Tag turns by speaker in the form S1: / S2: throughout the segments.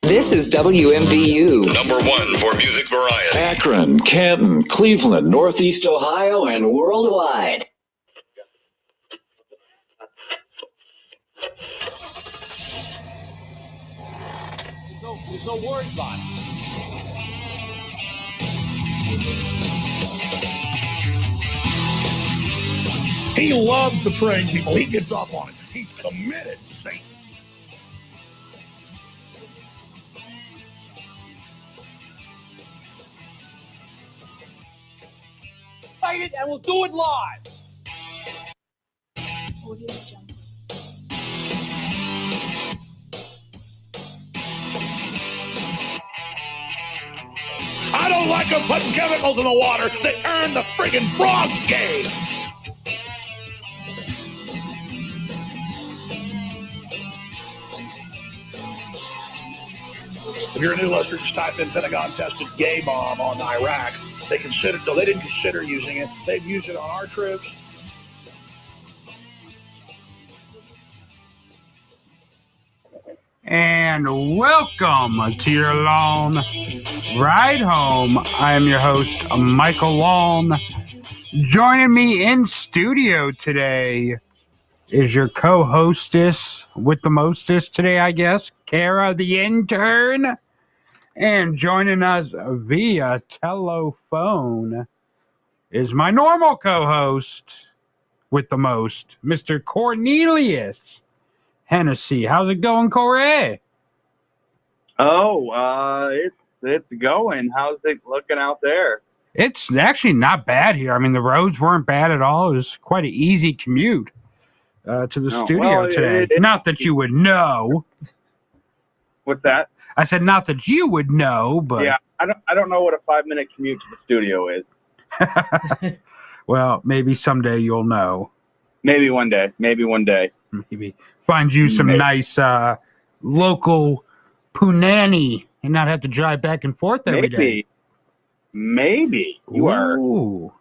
S1: This is WMVU.
S2: Number one for music variety.
S3: Akron, Canton, Cleveland, Northeast Ohio, and worldwide.
S4: There's no words on it.
S5: He loves betraying people. He gets off on it. He's committed to Satan.
S4: Fight it and we'll do it live.
S5: I don't like them putting chemicals in the water that turn the friggin' frogs gay. If you're a new listener, just type in Pentagon tested gay bomb on Iraq. They didn't consider using it. They've used it on our troops.
S6: And welcome to your long ride home. I am your host, Michael Long. Joining me in studio today is your co-hostess with the mostest today, I guess, Kara the intern. And joining us via telephone is my normal co-host with the most, Mr. Cornelius Hennessy. How's it going, Corey?
S7: Oh, it's going. How's it looking out there?
S6: It's actually not bad here. I mean, the roads weren't bad at all. It was quite an easy commute to the studio today. Not that you would know.
S7: What's that?
S6: I said not that you would know, but
S7: yeah, I don't know what a 5-minute commute to the studio is.
S6: Well, maybe someday you'll know.
S7: Maybe one day.
S6: Maybe find you some nice local punani and not have to drive back and forth every day.
S7: Maybe. You
S6: Ooh.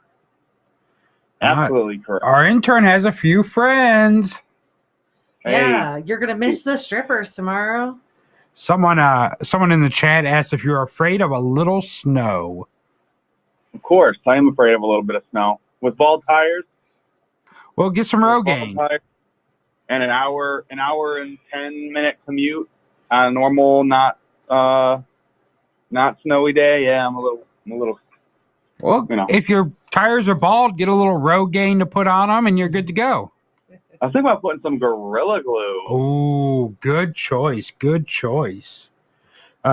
S7: are absolutely correct.
S6: Our intern has a few friends.
S8: Yeah, you're gonna miss the strippers tomorrow.
S6: Someone in the chat asked if you're afraid of a little snow.
S7: Of course, I am afraid of a little bit of snow. With bald tires.
S6: Well, get some Rogaine.
S7: And an hour and 10-minute commute on a normal, not snowy day. Yeah, I'm a little.
S6: Well, if your tires are bald, get a little Rogaine to put on them, and you're good to go.
S7: I was thinking about putting some Gorilla Glue.
S6: Oh, good choice. Good choice.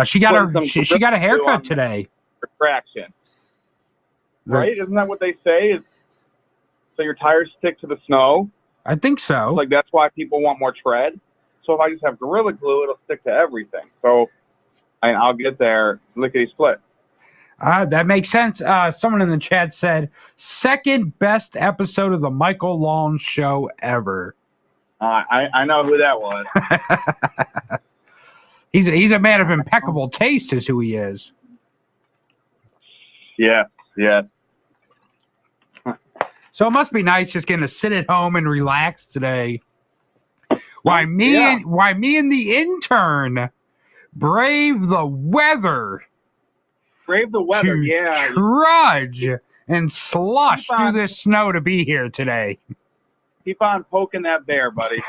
S6: She got a haircut today.
S7: Retraction. Right? Isn't that what they say? So your tires stick to the snow?
S6: I think so.
S7: Like that's why people want more tread. So if I just have Gorilla Glue, it'll stick to everything. So I'll get there lickety split.
S6: That makes sense. Someone in the chat said, second best episode of the Michael Long Show ever.
S7: I know who that was.
S6: He's a man of impeccable taste is who he is.
S7: Yeah.
S6: So it must be nice just getting to sit at home and relax today. Why me and the intern brave the weather.
S7: Yeah.
S6: Trudge and slush through this snow to be here today.
S7: Keep on poking that bear, buddy.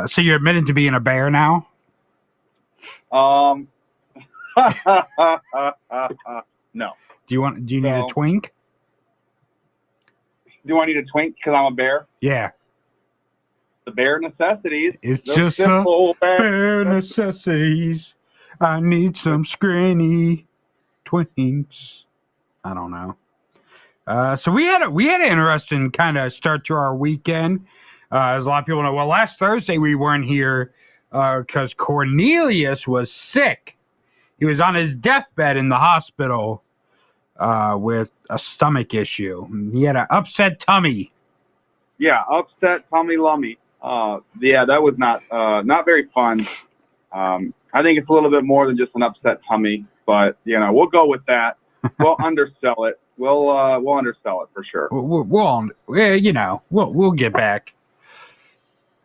S6: So you're admitted to being a bear now?
S7: No.
S6: Do you need a twink?
S7: Do I need a twink because I'm a bear?
S6: Yeah.
S7: The bare necessities.
S6: It's just the bare necessities. I need some scranny twinks. I don't know. So we had an interesting kind of start to our weekend. As a lot of people know, well, last Thursday we weren't here because Cornelius was sick. He was on his deathbed in the hospital with a stomach issue. He had an upset tummy.
S7: Yeah, upset tummy lummy. Yeah, that was not very fun. I think it's a little bit more than just an upset tummy, but we'll go with that. We'll undersell it. We'll undersell it for sure.
S6: We'll get back.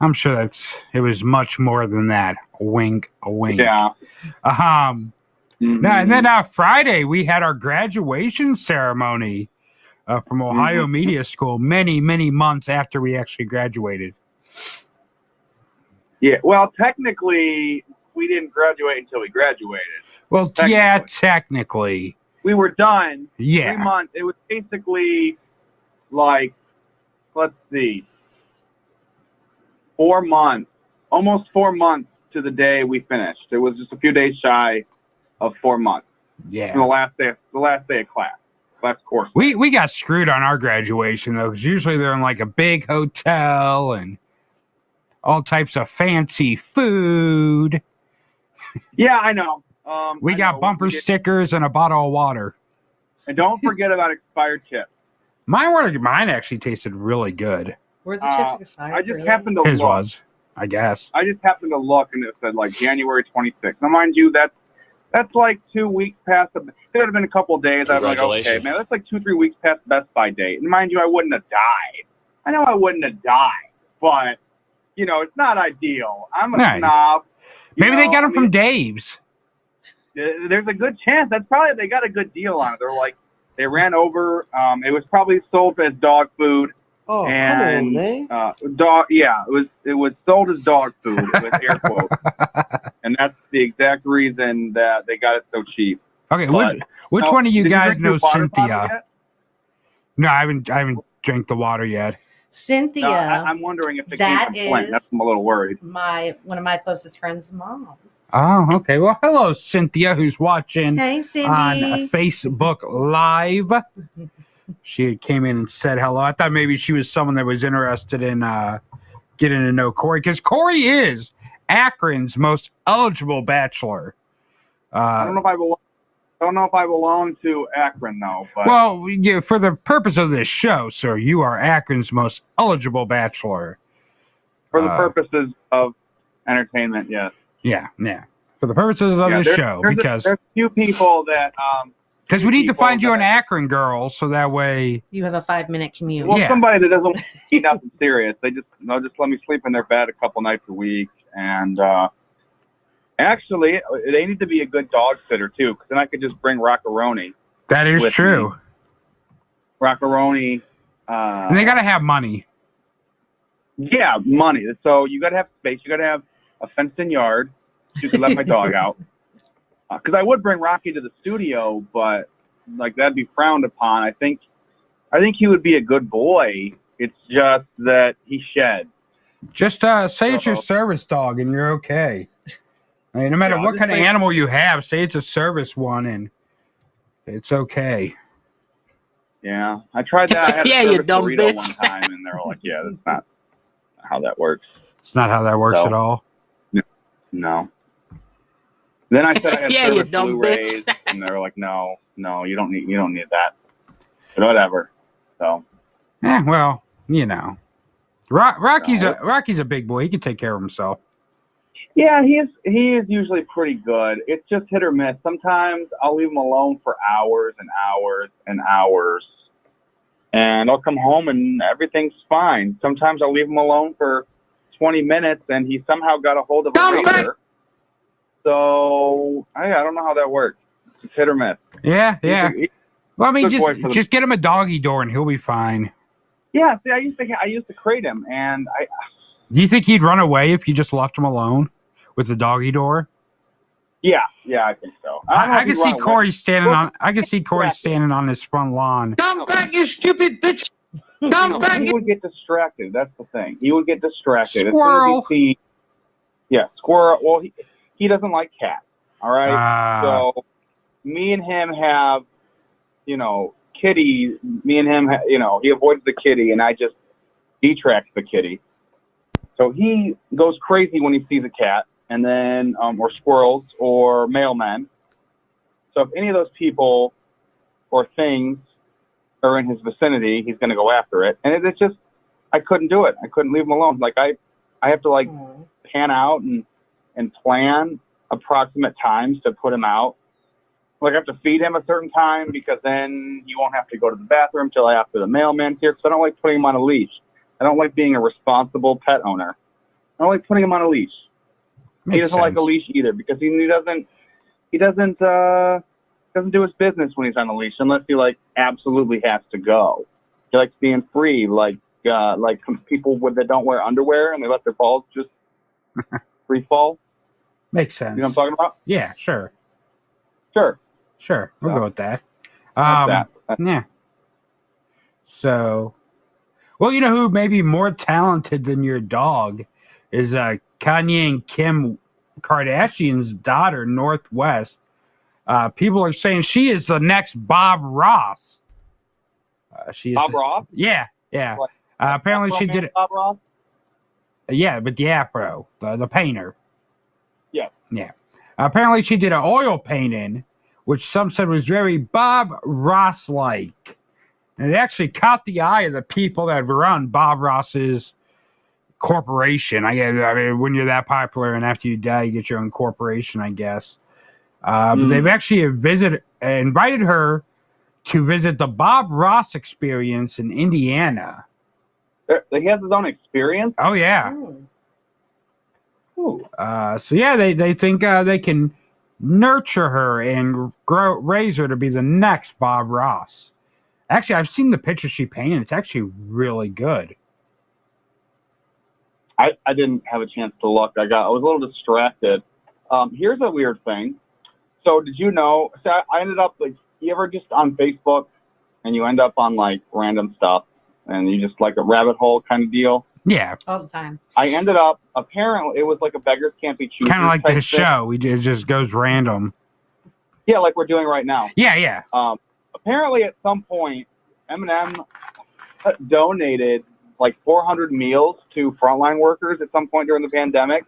S6: I'm sure it was much more than that. Wink, wink.
S7: Yeah.
S6: No, and then Friday we had our graduation ceremony from Ohio Media School. Many months after we actually graduated.
S7: Yeah. Well, technically, we didn't graduate until we graduated.
S6: Well, yeah, technically.
S7: We were done.
S6: Yeah.
S7: 3 months. It was basically like, let's see, 4 months, almost 4 months to the day we finished. It was just a few days shy of 4 months.
S6: Yeah.
S7: From the last day of class, last course.
S6: We got screwed on our graduation though, because usually they're in like a big hotel and all types of fancy food.
S7: Yeah, I know.
S6: We got bumper stickers and a bottle of water.
S7: And don't forget about expired chips.
S6: Mine actually tasted really good.
S8: Where's the chips expired?
S7: I just
S8: really?
S7: happened to
S6: His
S7: look.
S6: was, I guess.
S7: I just happened to look, and it said like January 26th. Now, mind you, that's like 2 weeks past. It would have been a couple of days. I was like, okay, man, that's like 2-3 weeks past the Best Buy date. And mind you, I wouldn't have died. I know I wouldn't have died, but you know, it's not ideal. I'm a snob.
S6: Maybe they got them from Dave's.
S7: There's a good chance. That's probably they got a good deal on it. They're like they ran over. It was probably sold as dog food.
S9: Oh,
S7: and,
S9: come on, man.
S7: Dog. Yeah, it was sold as dog food with air quotes, and that's the exact reason that they got it so cheap.
S6: Okay, which one of you guys knows Cynthia? No, I haven't drank the water yet.
S8: Cynthia.
S7: No, I'm wondering if it came from Flint. That's I'm a little worried.
S8: One of my closest friends' mom.
S6: Oh, okay. Well, hello, Cynthia, who's watching
S8: Hey, Cindy.
S6: on Facebook Live. She came in and said hello. I thought maybe she was someone that was interested in getting to know Corey, because Corey is Akron's most eligible bachelor.
S7: I don't know if I belong to Akron though. But
S6: well, for the purpose of this show, sir, you are Akron's most eligible bachelor.
S7: For the purposes of entertainment, yes.
S6: Yeah. For the purposes of this show, because
S7: there's a few people that
S6: because we need to find you an Akron girl, so that way
S8: you have a 5-minute commute.
S7: Well, somebody that doesn't want to eat nothing serious. They'll just let me sleep in their bed a couple nights a week, and actually, they need to be a good dog sitter too, because then I could just bring Rockaroni.
S6: That is true.
S7: Rockaroni.
S6: And they got to have money.
S7: Yeah, money. So you got to have space. You got to have a fenced-in yard. So you can let my dog out. Because I would bring Rocky to the studio, but like that'd be frowned upon. I think he would be a good boy. It's just that he sheds.
S6: Just say it's your service dog, and you're okay. I mean, no matter what kind of animal you have, say it's a service one, and it's okay.
S7: Yeah, I tried that. I had a service burrito one time, and they were like, "Yeah, that's not how that works."
S6: It's not how that works at all.
S7: No. Then I said I had service Blu-rays, and they were like, "No, you don't need that." But whatever. So.
S6: Well, you know, Rocky's a big boy. He can take care of himself.
S7: Yeah, he is usually pretty good. It's just hit or miss. Sometimes I'll leave him alone for hours and hours and hours, and I'll come home and everything's fine. Sometimes I'll leave him alone for 20 minutes, and he somehow got a hold of a razor. So I don't know how that works. It's hit or miss.
S6: Yeah. Well, I mean, just get him a doggy door, and he'll be fine.
S7: Yeah. See, I used to crate him, and
S6: Do you think he'd run away if you just left him alone with the doggy door?
S7: Yeah, I think so.
S6: I can see Corey standing on. I can see Corey standing on his front lawn.
S9: Come back, you stupid bitch! Come back!
S7: He would get distracted. That's the thing. He would get distracted.
S6: Squirrel.
S7: Squirrel. Well, he doesn't like cats. All right. So me and him have, kitty. Me and him, he avoids the kitty, and I just detracts the kitty. So he goes crazy when he sees a cat, and then or squirrels or mailmen. So if any of those people or things are in his vicinity, he's going to go after it. And it's just, I couldn't do it. I couldn't leave him alone. Like I have to pan out and plan approximate times to put him out. Like I have to feed him a certain time because then he won't have to go to the bathroom till after the mailman's here. Because I don't like putting him on a leash. I don't like being a responsible pet owner. I don't like putting him on a leash. He doesn't like a leash either because he doesn't do his business when he's on a leash unless he like absolutely has to go. He likes being free, like people that don't wear underwear and they let their balls just free fall.
S6: Makes sense.
S7: You know what I'm talking about?
S6: Yeah, sure.
S7: Sure.
S6: We'll go with that. Yeah. So, well, you know who may be more talented than your dog is Kanye and Kim Kardashian's daughter, Northwest. People are saying she is the next Bob Ross.
S7: Bob Ross?
S6: Yeah. Apparently she did it.
S7: Bob Ross?
S6: Yeah, but the afro, the painter.
S7: Yeah.
S6: Apparently she did an oil painting, which some said was very Bob Ross-like. And it actually caught the eye of the people that run Bob Ross's corporation. I mean, when you're that popular and after you die, you get your own corporation, I guess. But they've actually invited her to visit the Bob Ross Experience in Indiana.
S7: He has his own experience?
S6: Oh, yeah.
S7: Ooh.
S6: So, yeah, they think they can nurture her and raise her to be the next Bob Ross. Actually, I've seen the picture she painted. It's actually really good.
S7: I didn't have a chance to look. I was a little distracted. Here's a weird thing. So did you know? So I ended up like, you ever just on Facebook and you end up on like random stuff and you just like a rabbit hole kind of deal?
S6: Yeah.
S8: All the time.
S7: I ended up, apparently it was like a beggars can't be choosers.
S6: Kind of like this show. It just goes random.
S7: Yeah, like we're doing right now.
S6: Yeah.
S7: Apparently at some point, Eminem donated like 400 meals to frontline workers at some point during the pandemic.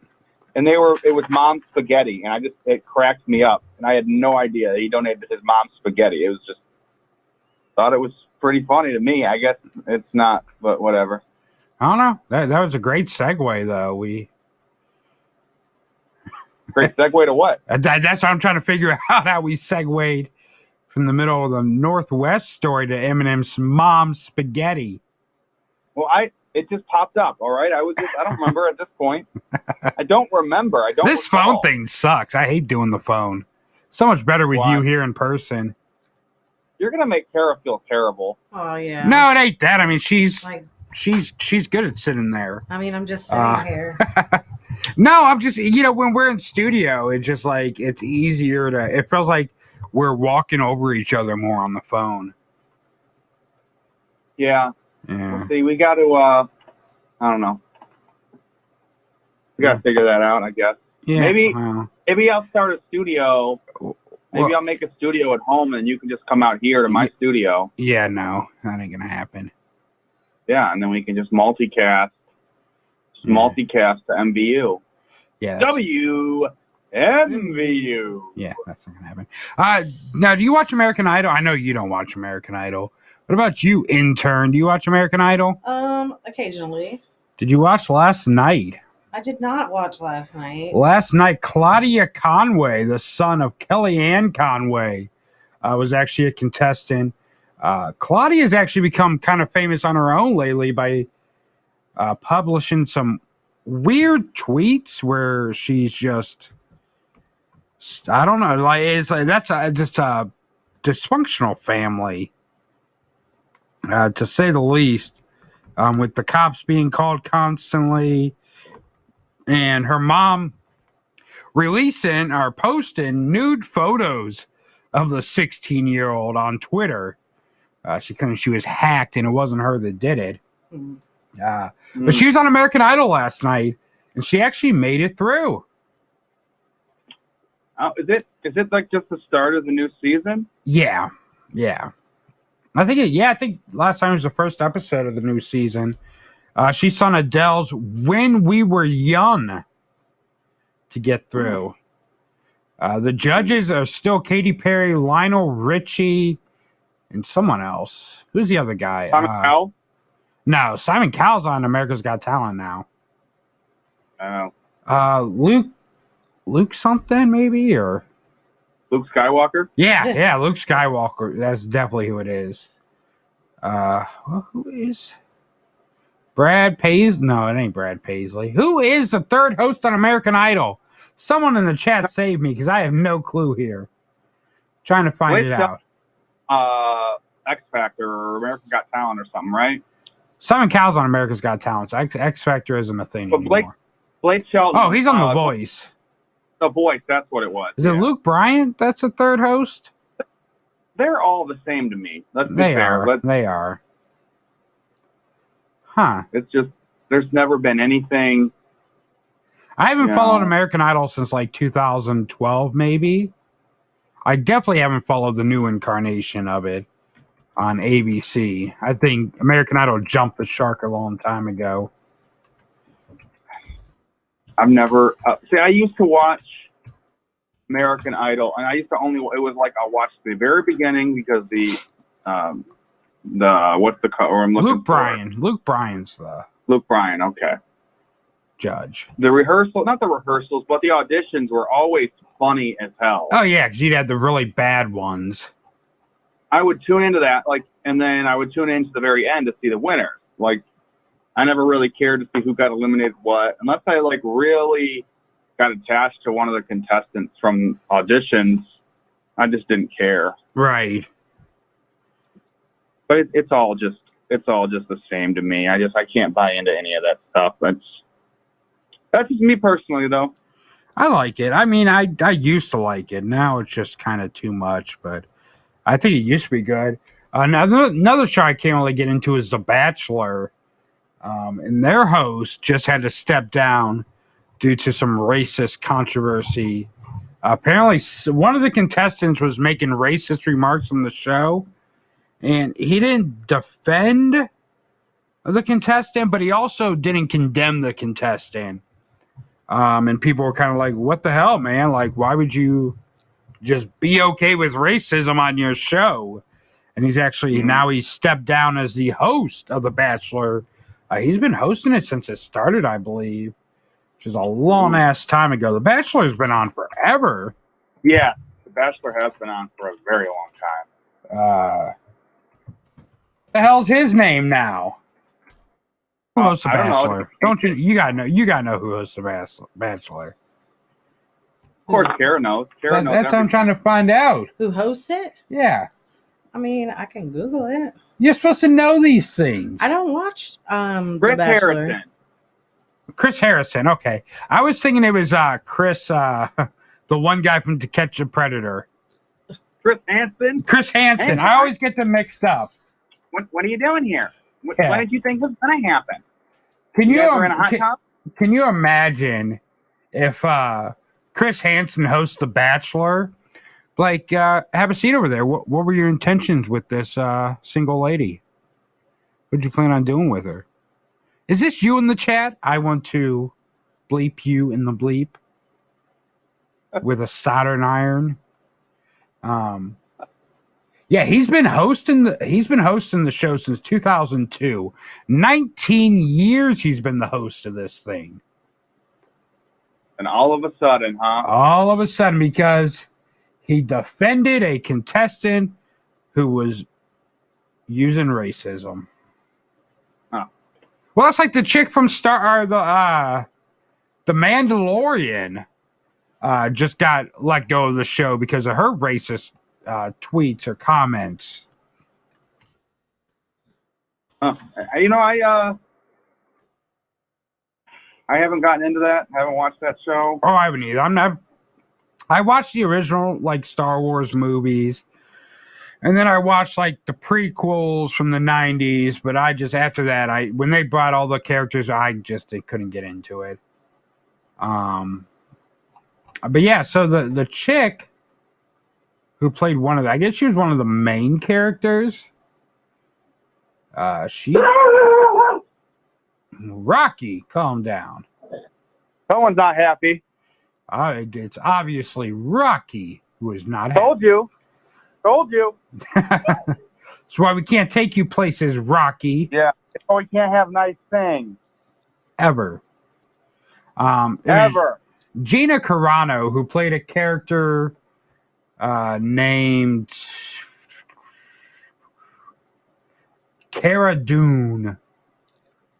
S7: And it was mom's spaghetti. And it cracked me up. And I had no idea that he donated his mom's spaghetti. It was just, thought it was pretty funny to me. I guess it's not, but whatever.
S6: I don't know. That was a great segue, though.
S7: Great segue to what?
S6: That's what I'm trying to figure out, how we segued from the middle of the Northwest story to Eminem's mom's spaghetti.
S7: Well, it just popped up. All right, I don't remember at this point. I don't remember.
S6: This phone thing sucks. I hate doing the phone. So much better with you here in person.
S7: You're gonna make Kara feel terrible.
S8: Oh yeah.
S6: No, it ain't that. I mean, she's
S8: Like,
S6: she's good at sitting there.
S8: I mean, I'm just sitting here.
S6: No, I'm just, when we're in studio, it's just like, it's easier it feels like we're walking over each other more on the phone.
S7: Yeah.
S6: Yeah.
S7: See, we got to, I don't know. We got to figure that out, I guess.
S6: Yeah.
S7: Maybe I'll start a studio. Maybe I'll make a studio at home and you can just come out here to my studio.
S6: Yeah, no, that ain't going to happen.
S7: Yeah, and then we can just multicast to MVU.
S6: Yeah.
S7: WMVU.
S6: Yeah, that's not going to happen. Now, do you watch American Idol? I know you don't watch American Idol. What about you, intern? Do you watch American Idol?
S8: Occasionally.
S6: Did you watch last night?
S8: I did not watch last night.
S6: Last night, Claudia Conway, the son of Kellyanne Conway, was actually a contestant. Claudia's actually become kind of famous on her own lately by publishing some weird tweets where she's just, I don't know, that's just a dysfunctional family, to say the least, with the cops being called constantly, and her mom releasing or posting nude photos of the 16-year-old on Twitter. She claimed she was hacked and it wasn't her that did it. But she was on American Idol last night and she actually made it through.
S7: Is it like just the start of the new season?
S6: Yeah. I think last time was the first episode of the new season. She's on Adele's When We Were Young to get through. The judges are still Katy Perry, Lionel Richie, and someone else. Who's the other guy?
S7: Simon Cowell?
S6: No, Simon Cowell's on America's Got Talent now. Luke something maybe, or
S7: Luke Skywalker?
S6: Yeah, Luke Skywalker. That's definitely who it is. Who is Brad Paisley? No, it ain't Brad Paisley. Who is the third host on American Idol? Someone in the chat save me because I have no clue here. Trying to find it out.
S7: X Factor or American Got Talent or something, right?
S6: Simon Cowell's on America's Got Talent. So X Factor isn't a thing
S7: But
S6: anymore.
S7: Blake Shelton.
S6: Oh, he's on The Voice.
S7: The Voice, that's what it was.
S6: Is it Luke Bryant that's the third host?
S7: They're all the same to me. Let's be
S6: They
S7: fair.
S6: are. They are. Huh.
S7: It's just, there's never been anything.
S6: I haven't followed American Idol since like 2012, maybe. I definitely haven't followed the new incarnation of it on ABC. I think American Idol jumped the shark a long time ago.
S7: I've never see. I used to watch American Idol, and I used to only. It was like I watched the very beginning because the what's the or I'm looking
S6: Luke Bryan. Luke Bryan's the
S7: Luke Bryan. Okay.
S6: Judge.
S7: The rehearsal, not the rehearsals, but the auditions were always funny as hell.
S6: Oh yeah, because you'd have the really bad ones.
S7: I would tune into that, like, and then I would tune into the very end to see the winner. Like, I never really cared to see who got eliminated what, unless I like really got attached to one of the contestants from auditions. I just didn't care.
S6: Right.
S7: But it's all just the same to me. I can't buy into any of that stuff. That's just me personally, though.
S6: I like it. I mean, I used to like it. Now it's just kind of too much, but I think it used to be good. Another show I can't really get into is The Bachelor. And their host just had to step down due to some racist controversy. Apparently, one of the contestants was making racist remarks on the show, and he didn't defend the contestant, but he also didn't condemn the contestant. And people were kind of like, what the hell, man? Like, why would you just be okay with racism on your show? And he's actually, now he's stepped down as the host of The Bachelor. He's been hosting it since it started, I believe, which is a long-ass time ago. The Bachelor's been on forever.
S7: Yeah, The Bachelor has been on for a very long time.
S6: The hell's his name now? Who hosts The
S7: I don't know.
S6: Bachelor? Don't you? You gotta know who hosts The Bachelor.
S7: Of course, Kara knows. Kara knows.
S6: That's what I'm trying to find out.
S8: Who hosts it?
S6: Yeah.
S8: I mean, I can Google it.
S6: You're supposed to know these things.
S8: I don't watch The
S7: Chris
S8: Bachelor.
S7: Harrison.
S6: Chris Harrison. Okay, I was thinking it was Chris, the one guy from To Catch a Predator.
S7: Chris Hansen.
S6: Chris Hansen. I always get them mixed up.
S7: What are you doing here?
S6: Yeah.
S7: When did you think this was going to happen?
S6: Can you
S7: guys were in a hot tub?
S6: Can you imagine if Chris Hansen hosts The Bachelor? Like, have a seat over there. What were your intentions with this single lady? What'd you plan on doing with her? Is this you in the chat? I want to bleep you in the bleep with a soldering iron. Yeah, he's been hosting the show since 2002. 19 years he's been the host of this thing.
S7: And all of a sudden, huh?
S6: All of a sudden, because he defended a contestant who was using racism.
S7: Huh.
S6: Well, it's like the chick from the Mandalorian just got let go of the show because of her racist tweets or comments.
S7: You know, I haven't gotten into that. I haven't watched that show.
S6: Oh, I haven't either. I watched the original like Star Wars movies, and then I watched like the prequels from the 90s. But I just after that, when they brought all the characters, I couldn't get into it. But yeah, so the chick who played I guess she was one of the main characters. Rocky, calm down.
S7: Someone's not happy.
S6: It's obviously Rocky who is not happy.
S7: Told you.
S6: That's why we can't take you places, Rocky.
S7: Yeah. Oh, we can't have nice things.
S6: Ever.
S7: Ever.
S6: Gina Carano, who played a character named Cara Dune.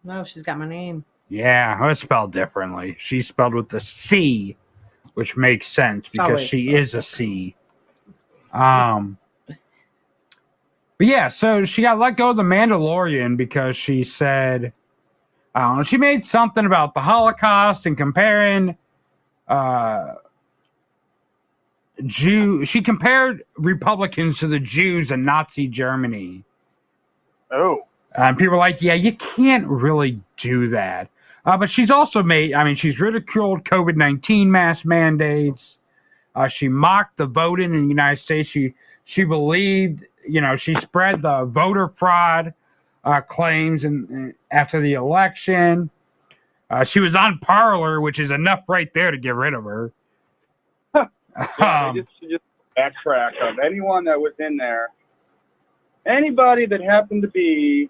S8: No, she's got my name.
S6: Yeah, it's spelled differently. She's spelled with the C which makes sense because
S8: always
S6: she is a C. But yeah, so she got let go of the Mandalorian because she said, I don't know, she made something about the Holocaust and comparing she compared Republicans to the Jews in Nazi Germany.
S7: Oh.
S6: And people are like, yeah, you can't really do that. But she's also she's ridiculed COVID-19 mask mandates. She mocked the voting in the United States. She believed, she spread the voter fraud claims after the election. She was on Parler, which is enough right there to get rid of her.
S7: Yeah, just backtrack of anyone that was in there. Anybody that happened to be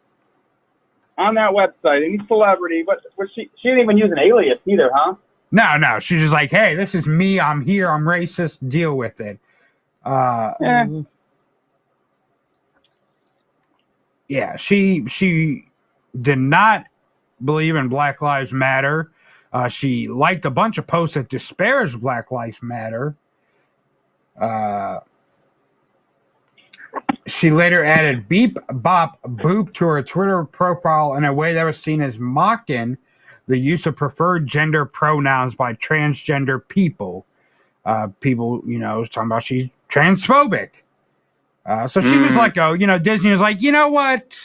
S7: on that website, any celebrity, but she didn't even use an alias either, huh?
S6: No. She's just like, hey, this is me. I'm here. I'm racist. Deal with it. Yeah, she did not believe in Black Lives Matter. She liked a bunch of posts that disparaged Black Lives Matter. She later added beep, bop, boop to her Twitter profile in a way that was seen as mocking the use of preferred gender pronouns by transgender people. People, talking about she's transphobic. So she was like, Disney was like, you know what?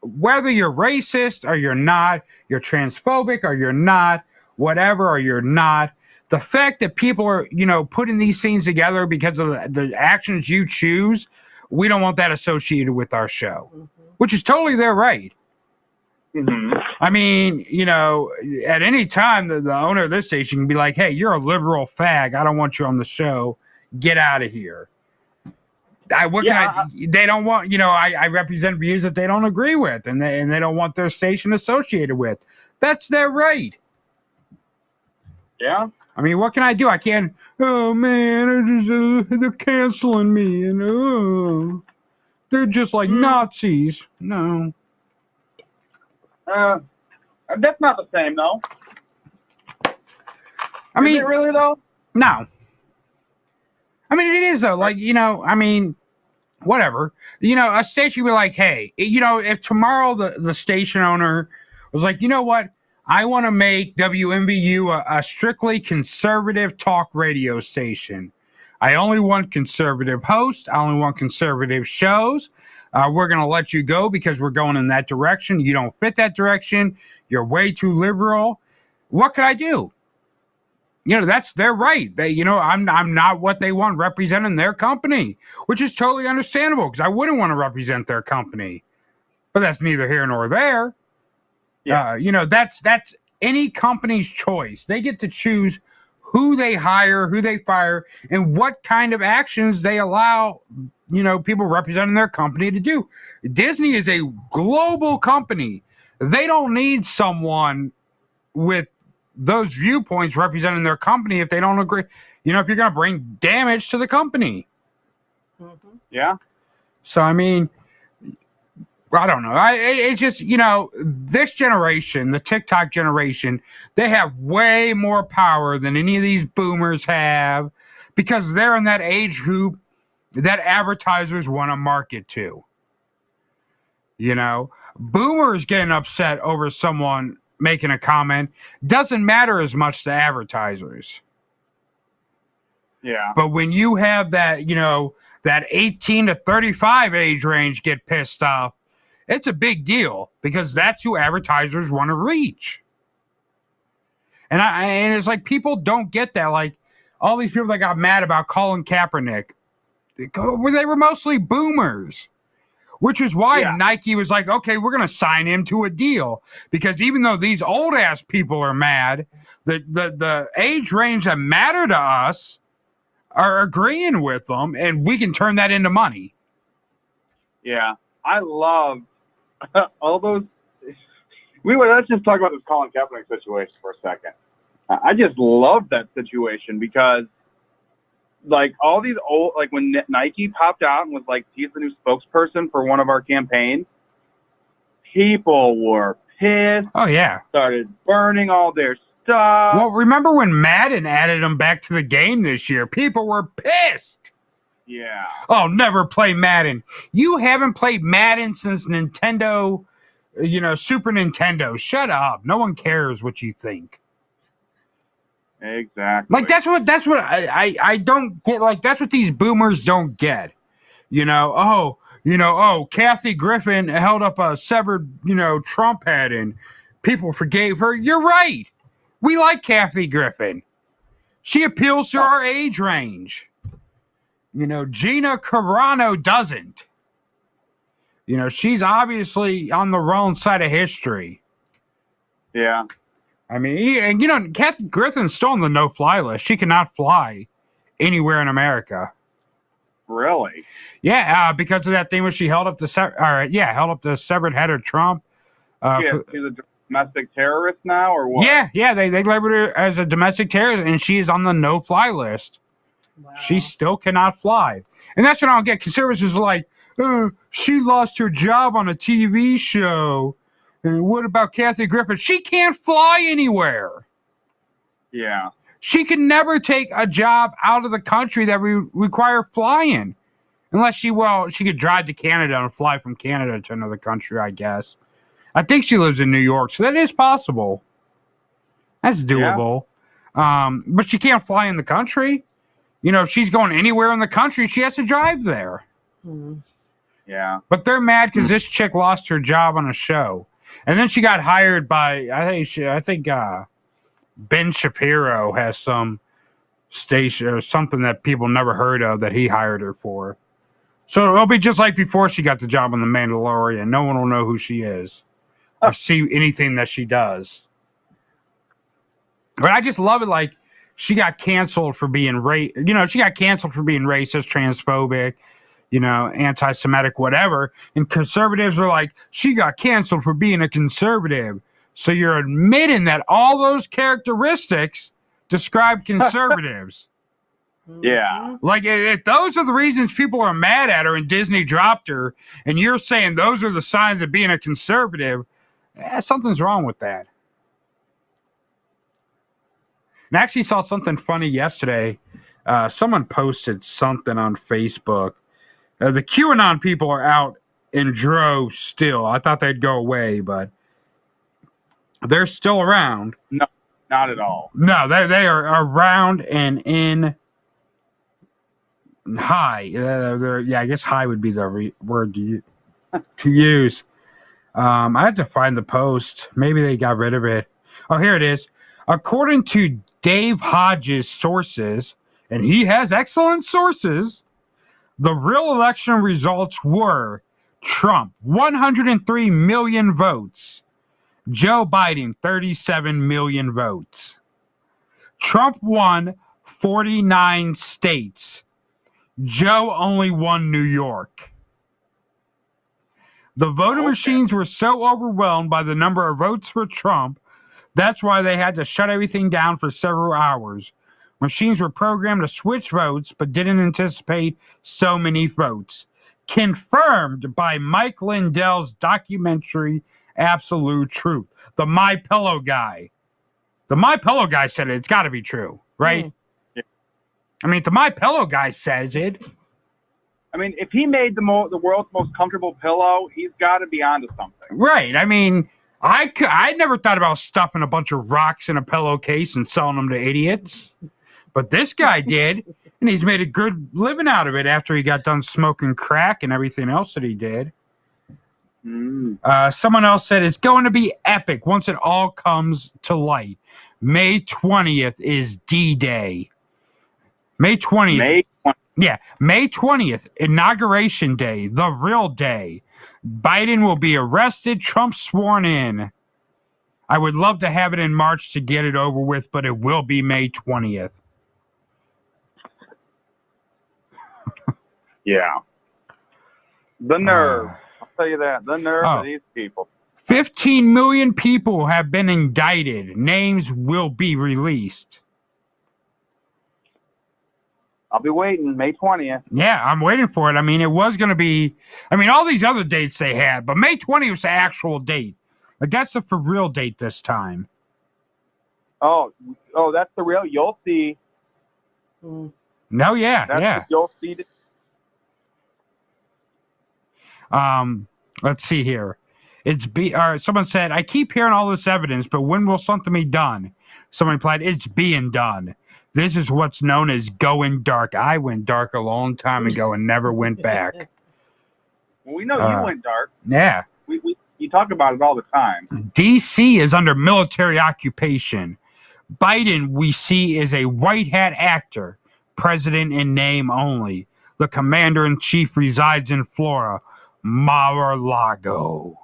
S6: Whether you're racist or you're not, you're transphobic or you're not, whatever or you're not, the fact that people are, putting these things together because of the actions you choose, we don't want that associated with our show, which is totally their right.
S7: Mm-hmm.
S6: I mean, at any time, the owner of this station can be like, hey, you're a liberal fag. I don't want you on the show. Get out of here. They don't want, I represent views that they don't agree with and they don't want their station associated with. That's their right.
S7: Yeah.
S6: I mean, what can I do? I can't, oh man, they're canceling me and they're just like Nazis. No.
S7: That's not the same though.
S6: Is
S7: it really though?
S6: No. I mean, it is though. Like, whatever. A station would be like, hey, if tomorrow the station owner was like, you know what? I want to make WMBU a strictly conservative talk radio station. I only want conservative hosts. I only want conservative shows. We're going to let you go because we're going in that direction. You don't fit that direction. You're way too liberal. What could I do? That's their right. They, I'm not what they want representing their company, which is totally understandable because I wouldn't want to represent their company. But that's neither here nor there. Yeah. That's any company's choice. They get to choose who they hire, who they fire, and what kind of actions they allow, people representing their company to do. Disney is a global company. They don't need someone with those viewpoints representing their company if they don't agree. If you're going to bring damage to the company.
S8: Mm-hmm.
S7: Yeah.
S6: So, I mean, I don't know. It's just, this generation, the TikTok generation, they have way more power than any of these boomers have because they're in that age group that advertisers want to market to. Boomers getting upset over someone making a comment doesn't matter as much to advertisers.
S7: Yeah.
S6: But when you have that, that 18 to 35 age range get pissed off, it's a big deal because that's who advertisers want to reach. And it's like people don't get that. Like all these people that got mad about Colin Kaepernick, they were mostly boomers. Which is why Nike was like, okay, we're going to sign him to a deal. Because even though these old ass people are mad, the age range that matter to us are agreeing with them, and we can turn that into money.
S7: Yeah. I love all those. Let's just talk about this Colin Kaepernick situation for a second. I just love that situation because like all these old, like when Nike popped out and was like, he's the new spokesperson for one of our campaigns, people were pissed.
S6: Oh yeah.
S7: Started burning all their
S6: Well, remember when Madden added them back to the game this year? People were pissed.
S7: Yeah.
S6: Oh, never play Madden. You haven't played Madden since Nintendo, Super Nintendo. Shut up. No one cares what you think.
S7: Exactly.
S6: Like that's what I don't get. Like that's what these boomers don't get. Kathy Griffin held up a severed, Trump head and people forgave her. You're right. We like Kathy Griffin. She appeals to our age range. Gina Carano doesn't. She's obviously on the wrong side of history.
S7: Yeah.
S6: I mean, and Kathy Griffin's still on the no-fly list. She cannot fly anywhere in America.
S7: Really?
S6: Yeah, because of that thing where she held up the severed head of Trump.
S7: She's a domestic terrorist now, or what?
S6: Yeah, they labeled her as a domestic terrorist, and she is on the no-fly list.
S8: Wow.
S6: She still cannot fly. And that's what I don't get. Conservatives are like, she lost her job on a TV show. And what about Kathy Griffin? She can't fly anywhere.
S7: Yeah.
S6: She can never take a job out of the country that we require flying. Unless she could drive to Canada and fly from Canada to another country, I guess. I think she lives in New York, so that is possible. That's doable. Yeah. But she can't fly in the country. If she's going anywhere in the country, she has to drive there.
S8: Hmm.
S7: Yeah.
S6: But they're mad because this chick lost her job on a show. And then she got hired by, I think Ben Shapiro has some station or something that people never heard of that he hired her for. So it'll be just like before she got the job on The Mandalorian. No one will know who she is or see anything that she does. But I just love it. Like, she got canceled for being she got canceled for being racist, transphobic, anti-Semitic, whatever. And conservatives are like, she got canceled for being a conservative. So you're admitting that all those characteristics describe conservatives.
S7: Yeah.
S6: Like, if those are the reasons people are mad at her and Disney dropped her, and you're saying those are the signs of being a conservative, something's wrong with that. And I actually saw something funny yesterday. Someone posted something on Facebook. The QAnon people are out in droves still. I thought they'd go away, but they're still around.
S7: No, not at all.
S6: No, they are around and in high. I guess high would be the word to use. I had to find the post. Maybe they got rid of it. Oh, here it is. According to Dave Hodges' sources, and he has excellent sources, the real election results were Trump, 103 million votes. Joe Biden, 37 million votes. Trump won 49 states. Joe only won New York. The voting machines were so overwhelmed by the number of votes for Trump, that's why they had to shut everything down for several hours. Machines were programmed to switch votes, but didn't anticipate so many votes. Confirmed by Mike Lindell's documentary, Absolute Truth. The My Pillow guy. The My Pillow guy said it. It's got to be true, right?
S7: Yeah.
S6: I mean, if the My Pillow guy says it.
S7: I mean, if he made the world's most comfortable pillow, he's got to be onto something.
S6: Right. I mean, I never thought about stuffing a bunch of rocks in a pillowcase and selling them to idiots. But this guy did, and he's made a good living out of it after he got done smoking crack and everything else that he did. Someone else said it's going to be epic once it all comes to light. May 20th is D-Day. May 20th. May 20th, Inauguration Day, the real day. Biden will be arrested, Trump sworn in. I would love to have it in March to get it over with, but it will be May 20th.
S7: Yeah. The nerve. I'll tell you that. The nerve of these people.
S6: 15 million people have been indicted. Names will be released.
S7: I'll be waiting, May 20th.
S6: Yeah, I'm waiting for it. I mean, it was going to be, all these other dates they had, but May 20th was the actual date. Like, that's the for real date this time.
S7: Oh, that's the real. You'll see.
S6: No, yeah,
S7: That's
S6: yeah.
S7: You'll see.
S6: Let's see here. It's someone said, I keep hearing all this evidence, but when will something be done? Someone replied, it's being done. This is what's known as going dark. I went dark a long time ago and never went back.
S7: Well, we know you went dark.
S6: Yeah.
S7: You talk about it all the time.
S6: D.C. is under military occupation. Biden, we see, is a white hat actor, president in name only. The commander-in-chief resides in Florida, Mar-a-Lago.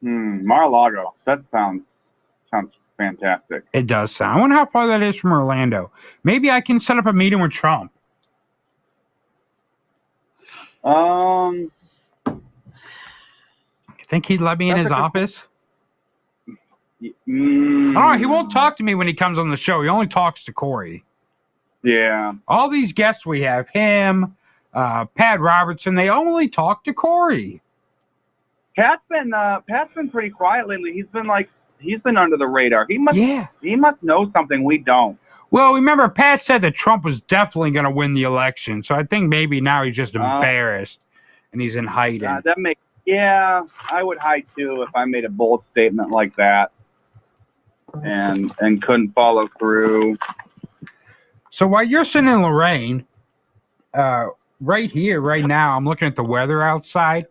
S7: Mar-a-Lago. That sounds fantastic.
S6: It does sound. I wonder how far that is from Orlando. Maybe I can set up a meeting with Trump.
S7: Um,
S6: You think he'd let me in his office?
S7: mm,
S6: Oh, he won't talk to me when he comes on the show. He only talks to Corey.
S7: Yeah.
S6: All these guests we have, him, Pat Robertson, they only talk to Corey.
S7: Pat's been pretty quiet lately. He's been under the radar. He must know something we don't.
S6: Well, remember, Pat said that Trump was definitely going to win the election, so I think maybe now he's just embarrassed and he's in hiding.
S7: I would hide too if I made a bold statement like that and couldn't follow through.
S6: So while you're sitting in Lorraine, right here, right now, I'm looking at the weather outside.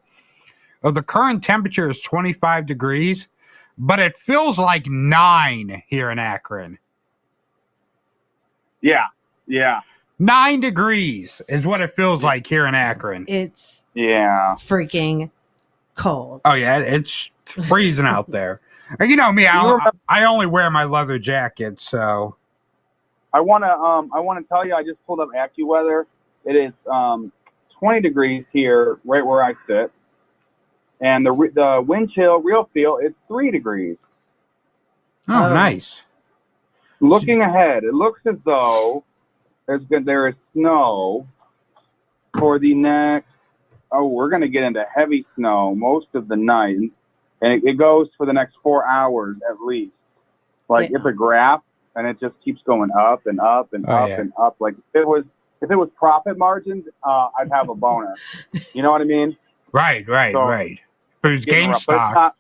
S6: The current temperature is 25 degrees, but it feels like 9 here in Akron.
S7: Yeah.
S6: 9 degrees is what it feels like here in Akron.
S8: It's freaking cold.
S6: Oh yeah, it's freezing out there. You know me, I only wear my leather jacket, so.
S7: I want to tell you, I just pulled up AccuWeather. It is 20 degrees here, right where I sit, and the wind chill real feel is 3 degrees.
S6: Oh, nice.
S7: Looking ahead, it looks as though there is snow for the next. Oh, we're going to get into heavy snow most of the night, and it goes for the next 4 hours at least. It's a graph, and it just keeps going up and up and up and up. Like if it was profit margins, I'd have a boner. You know what I mean?
S6: Right. It was GameStop. It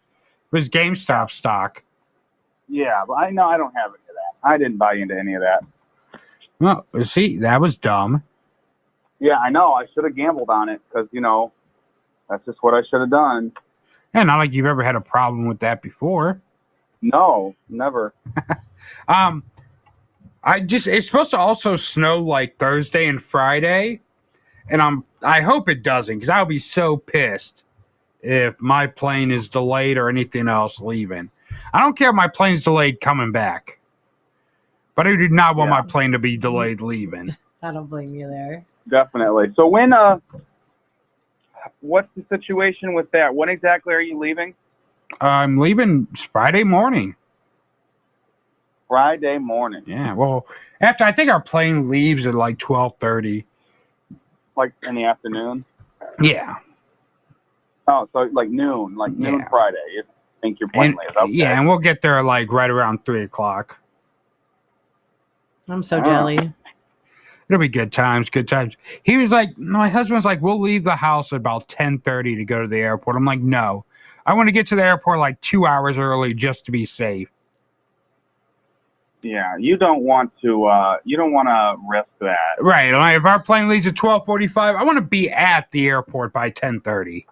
S6: was GameStop stock.
S7: Yeah, but I don't have any of that. I didn't buy into any of that.
S6: Well, see, that was dumb.
S7: Yeah, I know. I should have gambled on it because, that's just what I should have done.
S6: Yeah, not like you've ever had a problem with that before.
S7: No, never.
S6: It's supposed to also snow like Thursday and Friday, and I hope it doesn't, because I'll be so pissed if my plane is delayed or anything else leaving. I don't care if my plane's delayed coming back, but I do not want my plane to be delayed leaving.
S8: I don't blame you there.
S7: Definitely. So what's the situation with that? When exactly are you leaving?
S6: I'm leaving Friday morning.
S7: Friday morning.
S6: Yeah, well, I think our plane leaves at like 12:30.
S7: Like in the afternoon?
S6: Yeah.
S7: Oh, so like noon Friday. You think your plane leaves. Okay.
S6: Yeah, and we'll get there like right around 3:00.
S8: I'm so jelly.
S6: It'll be good times. He was like, my husband's like, we'll leave the house at about 10:30 to go to the airport. I'm like, no, I want to get to the airport like 2 hours early just to be safe.
S7: Yeah, you don't want to risk that.
S6: Right. Like if our plane leaves at 12:45, I want to be at the airport by 10:30.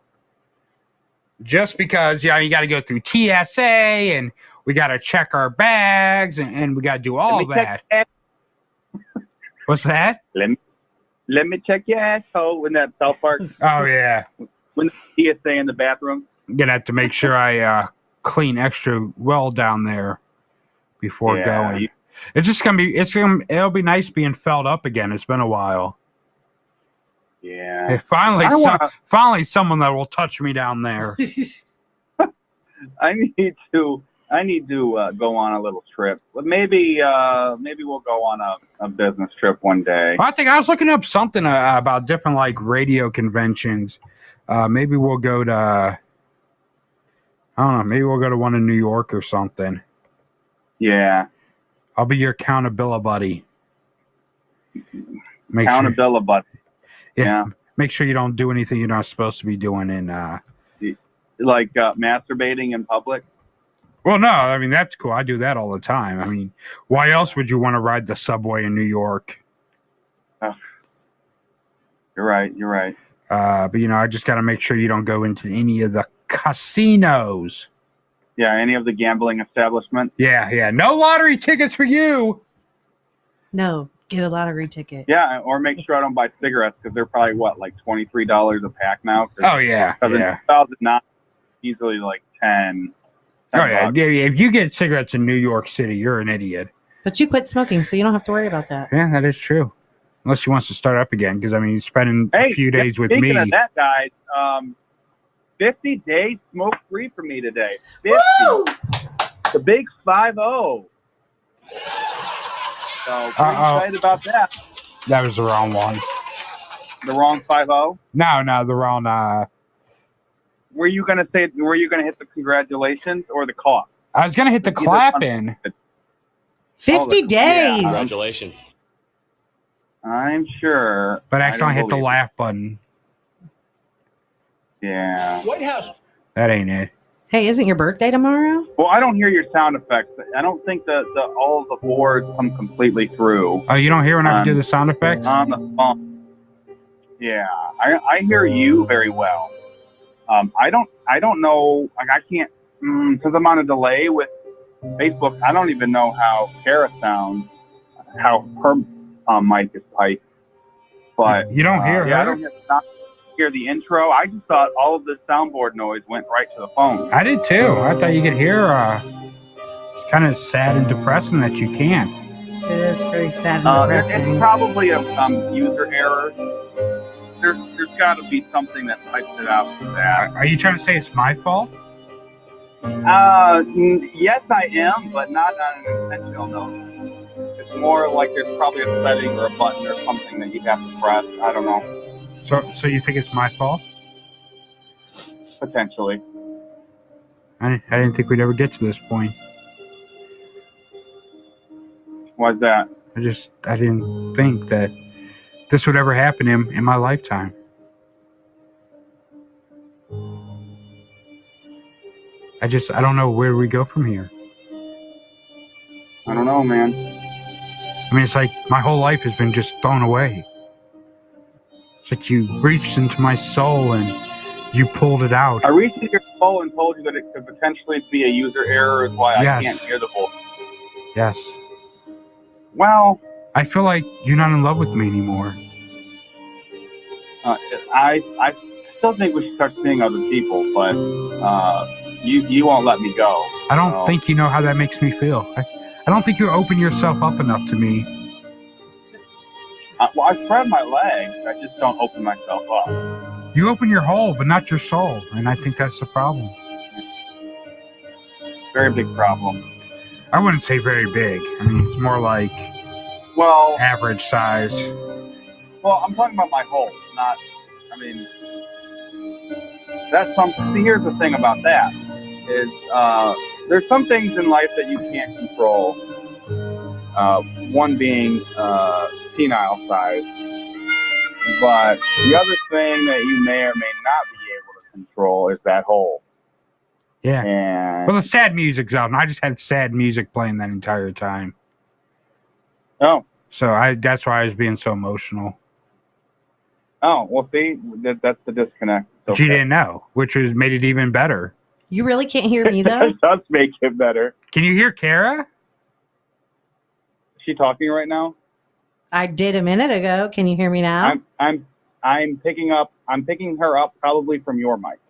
S6: Just because, you got to go through TSA and we got to check our bags and we got to do all that. What's that?
S7: Let me check your asshole in that South Park.
S6: Oh, yeah.
S7: When the TSA in the bathroom.
S6: Gonna have to make sure I clean extra well down there before going. It'll be nice being felt up again. It's been a while.
S7: Yeah.
S6: Finally someone that will touch me down there.
S7: I need to go on a little trip. Maybe we'll go on a business trip one day.
S6: I think I was looking up something about different like radio conventions. Maybe we'll go to, I don't know, maybe we'll go to one in New York or something.
S7: Yeah.
S6: I'll be your accountability buddy.
S7: Accountability buddy.
S6: Yeah. Make sure you don't do anything you're not supposed to be doing in
S7: like masturbating in public.
S6: Well, no, I mean that's cool. I do that all the time. I mean, why else would you want to ride the subway in New York?
S7: You're right.
S6: But I just got to make sure you don't go into any of the casinos.
S7: Yeah, any of the gambling establishments.
S6: Yeah. No lottery tickets for you.
S8: No, get a lottery ticket.
S7: Yeah, or make sure I don't buy cigarettes because they're probably like $23 a pack now.
S6: Oh yeah.
S7: In 2009, easily like 10.
S6: Oh yeah. If you get cigarettes in New York City, you're an idiot.
S8: But you quit smoking, so you don't have to worry about that.
S6: Yeah, that is true. Unless she wants to start up again, because I mean, spending a few days with me.
S7: Speaking of that, guys, 50 days smoke free for me today. 50.
S8: Woo!
S7: The big 5-0. So pretty excited about that.
S6: That was the wrong one.
S7: The wrong 5-0?
S6: No, the wrong.
S7: Were you gonna hit the congratulations or the cough?
S6: I was gonna hit the clapping.
S8: 50 days.
S7: Yeah.
S4: Congratulations.
S7: I'm sure.
S6: But I accidentally hit the laugh button.
S7: Yeah.
S4: White House.
S6: That ain't it.
S8: Hey, isn't your birthday tomorrow?
S7: Well, I don't hear your sound effects. I don't think that all of the boards come completely through.
S6: Oh, you don't hear when I do the sound effects?
S7: On the phone. Yeah, I hear you very well. I don't know. Like I can't because I'm on a delay with Facebook. I don't even know how Kara sounds. How her mic is piped. But
S6: you don't hear her?
S7: I don't hear the intro. I just thought all of the soundboard noise went right to the phone.
S6: I did too. I thought you could hear. It's kind of sad and depressing that you can't.
S8: It is pretty sad and depressing.
S7: It's probably a user error. There's got to be something that pipes it out for that.
S6: Are you trying to say it's my fault?
S7: Yes, I am, but not on an intentional note. It's more like there's probably a setting or a button or something that you have to press. I don't know.
S6: So you think it's my fault?
S7: Potentially.
S6: I didn't think we'd ever get to this point.
S7: Why's that?
S6: I didn't think that this would ever happen in my lifetime. I don't know where we go from here.
S7: I don't know, man.
S6: I mean, it's like my whole life has been just thrown away. It's like you reached into my soul and you pulled it out.
S7: I reached into your soul and told you that it could potentially be a user error, is why I can't hear the voice.
S6: Yes.
S7: Well,
S6: I feel like you're not in love with me anymore.
S7: I still think we should start seeing other people, but you won't let me go.
S6: I don't think you know how that makes me feel. I don't think you open yourself up enough to me.
S7: Well, I spread my legs. I just don't open myself up.
S6: You open your hole, but not your soul, and I think that's the problem.
S7: Very big problem.
S6: I wouldn't say very big. I mean, it's more like average size.
S7: Well, I'm talking about my hole, not. I mean, that's something. See, here's the thing about that is there's some things in life that you can't control. One being penile size, but the other thing that you may or may not be able to control is that hole.
S6: Yeah.
S7: And
S6: well, the sad music's out, and I just had sad music playing that entire time.
S7: Oh.
S6: So that's why I was being so emotional.
S7: Oh, well, see, that's the disconnect.
S6: But you didn't know, which made it even better.
S8: You really can't hear me, though?
S7: It does make it better.
S6: Can you hear Kara?
S7: Is she talking right now?
S8: I did a minute ago. Can you hear me now?
S7: I'm picking her up probably from your mic.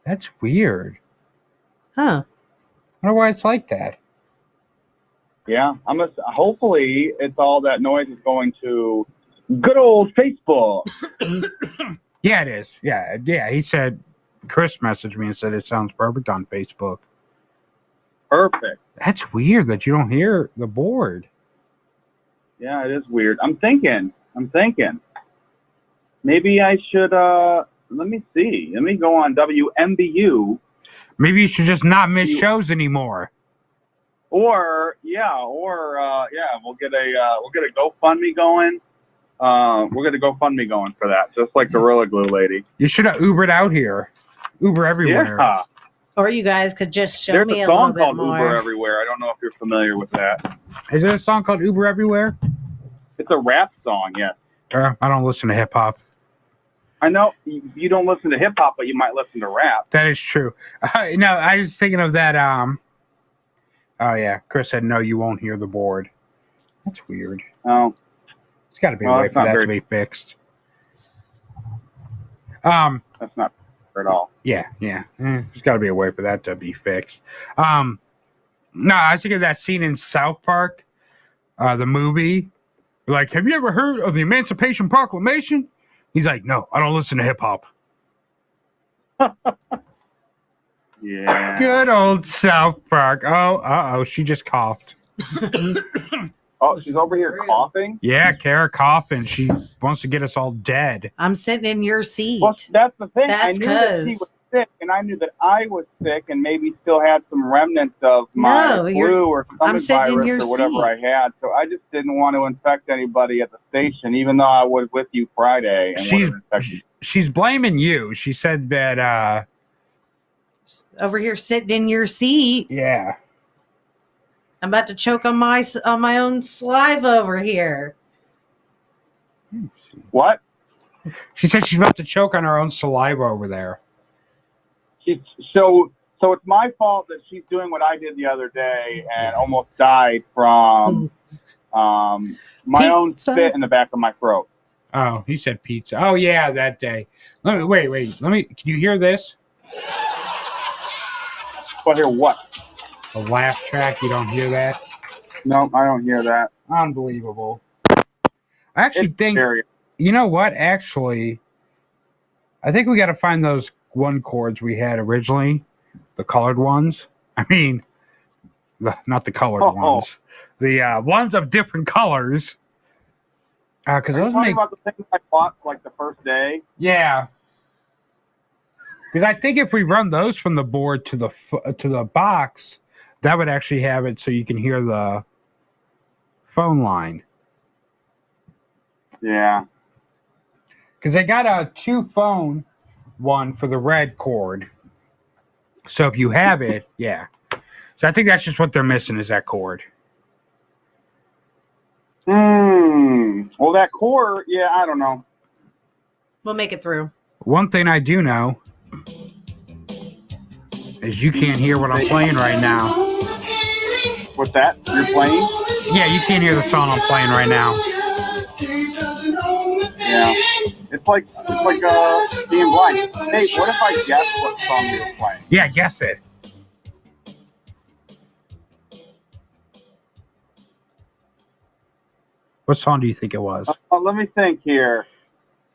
S6: That's weird.
S8: Huh.
S6: I wonder why it's like that.
S7: Yeah, hopefully it's all that noise is going to good old Facebook.
S6: Yeah, it is. Yeah. He said, Chris messaged me and said it sounds perfect on Facebook.
S7: Perfect.
S6: That's weird that you don't hear the board.
S7: Yeah, it is weird. I'm thinking. Maybe I should, let me see. Let me go on WMBU.
S6: Maybe you should just not miss shows anymore.
S7: Or we'll get a GoFundMe going. We'll get a GoFundMe going for that, just like Gorilla Glue lady.
S6: You should have Ubered out here. Uber everywhere.
S7: Yeah.
S8: Or you guys could just show
S7: There's
S8: me
S7: a
S8: a little
S7: song
S8: bit
S7: called
S8: more.
S7: Uber Everywhere. I don't know if you're familiar with that.
S6: Is there a song called Uber Everywhere?
S7: It's a rap song, yes.
S6: I don't listen to hip hop.
S7: I know you don't listen to hip hop, but you might listen to rap.
S6: That is true. No, I was thinking of that. Oh yeah, Chris said no. You won't hear the board. That's weird.
S7: Oh,
S6: it's got to be a
S7: Well,
S6: way
S7: that's
S6: for
S7: not
S6: that to
S7: very-
S6: be fixed.
S7: that's not fair at all.
S6: Yeah. There's got to be a way for that to be fixed. No, I was thinking of that scene in South Park, the movie. Like, have you ever heard of the Emancipation Proclamation? He's like, no, I don't listen to hip hop.
S7: Yeah.
S6: Good old South Park. Oh, she just coughed.
S7: Oh, she's over here
S8: real.
S7: coughing.
S6: Yeah, Kara coughing. She wants to get us all dead.
S8: I'm sitting in your seat.
S7: Well, that's the thing.
S8: That's
S7: I knew that she
S8: 'cause-
S7: was sick, and I knew that I was sick, and maybe still had some remnants of my
S8: No, you're-
S7: flu or
S8: I'm
S7: stomach
S8: sitting in your
S7: virus or whatever
S8: seat.
S7: I had. So I just didn't want to infect anybody at the station, even though I was with you Friday. And
S6: She's
S7: would have infected
S6: she's blaming you. She said that
S8: Over here sitting in your seat.
S6: yeah.
S8: I'm about to choke on my own saliva over here.
S7: what?
S6: She said she's about to choke on her own saliva over there.
S7: So it's my fault that she's doing what I did the other day and almost died from my own
S8: Pizza.
S7: spit in the back of my throat.
S6: Oh, he said pizza. Oh yeah, that day. Let me wait. Let me. Can you hear this?
S7: But hear what?
S6: The laugh track. You don't hear that?
S7: No, I don't hear that.
S6: Unbelievable. I actually
S7: It's
S6: think.
S7: scary.
S6: You know what? Actually, I think we got to find those one chords we had originally, the colored ones. I mean, not the colored ones, the ones of different colors. Because
S7: Are you
S6: those
S7: talking
S6: make
S7: about the things I bought like the first day?
S6: yeah. Because I think if we run those from the board to the box, that would actually have it so you can hear the phone line.
S7: Yeah.
S6: Because they got a 2-phone one for the red cord. So if you have it, yeah. So I think that's just what they're missing is that cord.
S7: Well, that core, yeah, I don't know.
S8: We'll make it through.
S6: One thing I do know is you can't hear what I'm playing right now.
S7: What's that? You're playing?
S6: Yeah, you can't hear the song I'm playing right now.
S7: Yeah. It's like being blind. Hey, what if I guess what song you're playing?
S6: Yeah, guess it. What song do you think it was?
S7: Let me think here.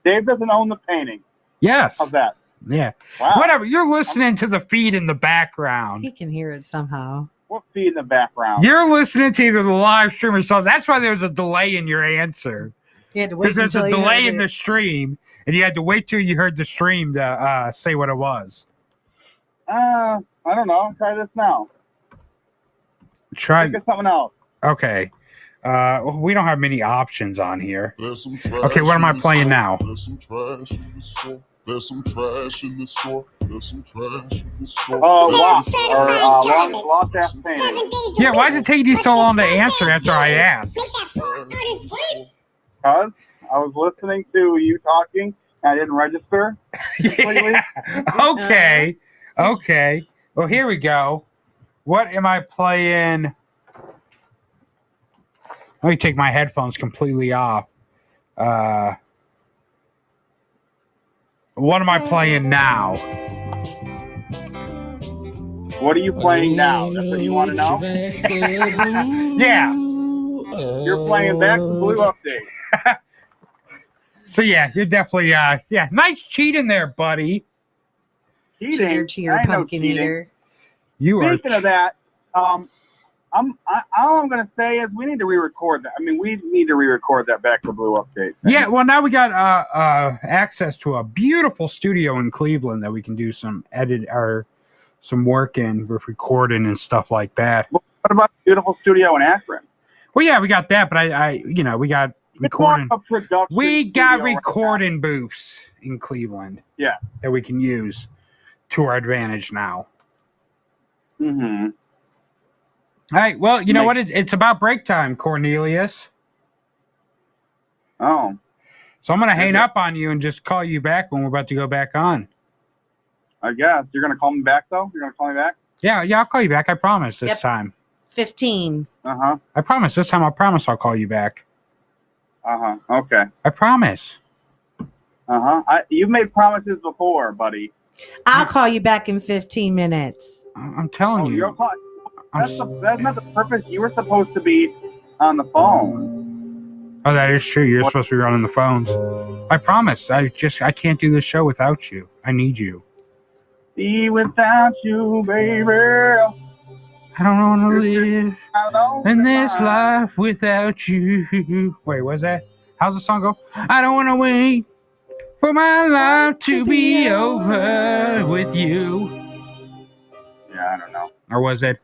S7: Dave doesn't own the painting.
S6: Yes.
S7: How's that?
S6: Yeah.
S7: Wow.
S6: Whatever. You're listening to the feed in the background.
S8: He can hear it somehow.
S7: What feed in the background?
S6: You're listening to either the live stream or something. That's why there's a delay in your answer.
S8: You had to wait
S6: Because there's
S8: until
S6: a
S8: you
S6: delay
S8: heard
S6: in
S8: it.
S6: the stream, and you had to wait till you heard the stream to say what it was.
S7: I don't know. Try this now.
S6: Try.
S7: Think of something else.
S6: Okay. We don't have many options on here.
S10: There's some trash
S6: Okay, what am I
S10: in the
S6: playing
S10: store.
S6: now?
S10: There's some trash in the store. There's some trash in the store. There's some trash in the store.
S7: Lost or lost ass painting.
S6: Yeah, why is it taking you so long to answer after I asked?
S7: Because I was listening to you talking and I didn't register. completely.
S6: Okay. Okay. Well, here we go. What am I playing? Let me take my headphones completely off. What am I playing now?
S7: What are you playing now? That's what you want to know?
S6: Yeah.
S7: You're playing Back to Blue Update.
S6: So yeah, you're definitely yeah, nice cheating there, buddy.
S7: Cheating?
S8: Cheater,
S7: I ain't no
S8: pumpkin
S7: cheating.
S8: eater.
S6: You are.
S7: Speaking of that, all I'm going to say is we need to re-record that. I mean, we need to re-record that Back to Blue Update.
S6: Yeah, well now we got access to a beautiful studio in Cleveland that we can do some edit or some work in with recording and stuff like that.
S7: What about the beautiful studio in Akron?
S6: Well, yeah, we got that, but we got recording.
S7: It's more of a production
S6: We got
S7: studio right
S6: recording booths in Cleveland.
S7: Yeah.
S6: That we can use to our advantage now.
S7: Mm-hmm.
S6: All right. Well, you know what? It's about break time, Cornelius.
S7: Oh.
S6: So I'm going to hang up on you and just call you back when we're about to go back on.
S7: I guess. You're going to call me back, though? You're going to call me back?
S6: Yeah, I'll call you back. I promise this time.
S8: 15.
S7: Uh-huh.
S6: I promise this time. I promise I'll call you back.
S7: Uh-huh. Okay.
S6: I promise.
S7: Uh-huh. You've made promises before, buddy.
S8: I'll call you back in 15 minutes.
S6: I'm telling you.
S7: You're that's not the purpose. You were supposed to be on the phone.
S6: Oh, that is true. You're supposed to be running the phones. I promise. I can't do this show without you. I need you.
S7: Be without you, baby.
S6: I don't want to live in this life without you. Wait, what's that? How's the song go? I don't want to wait for my life to be over with you.
S7: Yeah, I don't know.
S6: Or was it?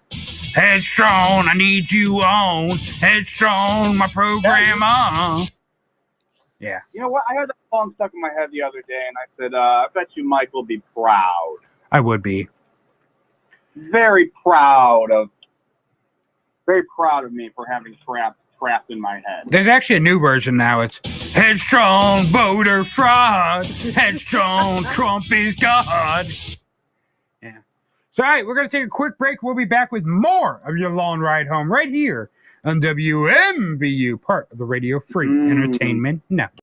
S6: Headstrong, I need you on. Headstrong, my program on. Yeah.
S7: You know what? I had that song stuck in my head the other day, and I said, I bet you Mike will be proud.
S6: I would be.
S7: Very proud of me for having trapped in my head.
S6: There's actually a new version now. It's Headstrong, voter fraud. Headstrong, Trump is God. Yeah. So, all right, we're going to take a quick break. We'll be back with more of your long ride home right here on WMVU, part of the Radio Free Entertainment Network.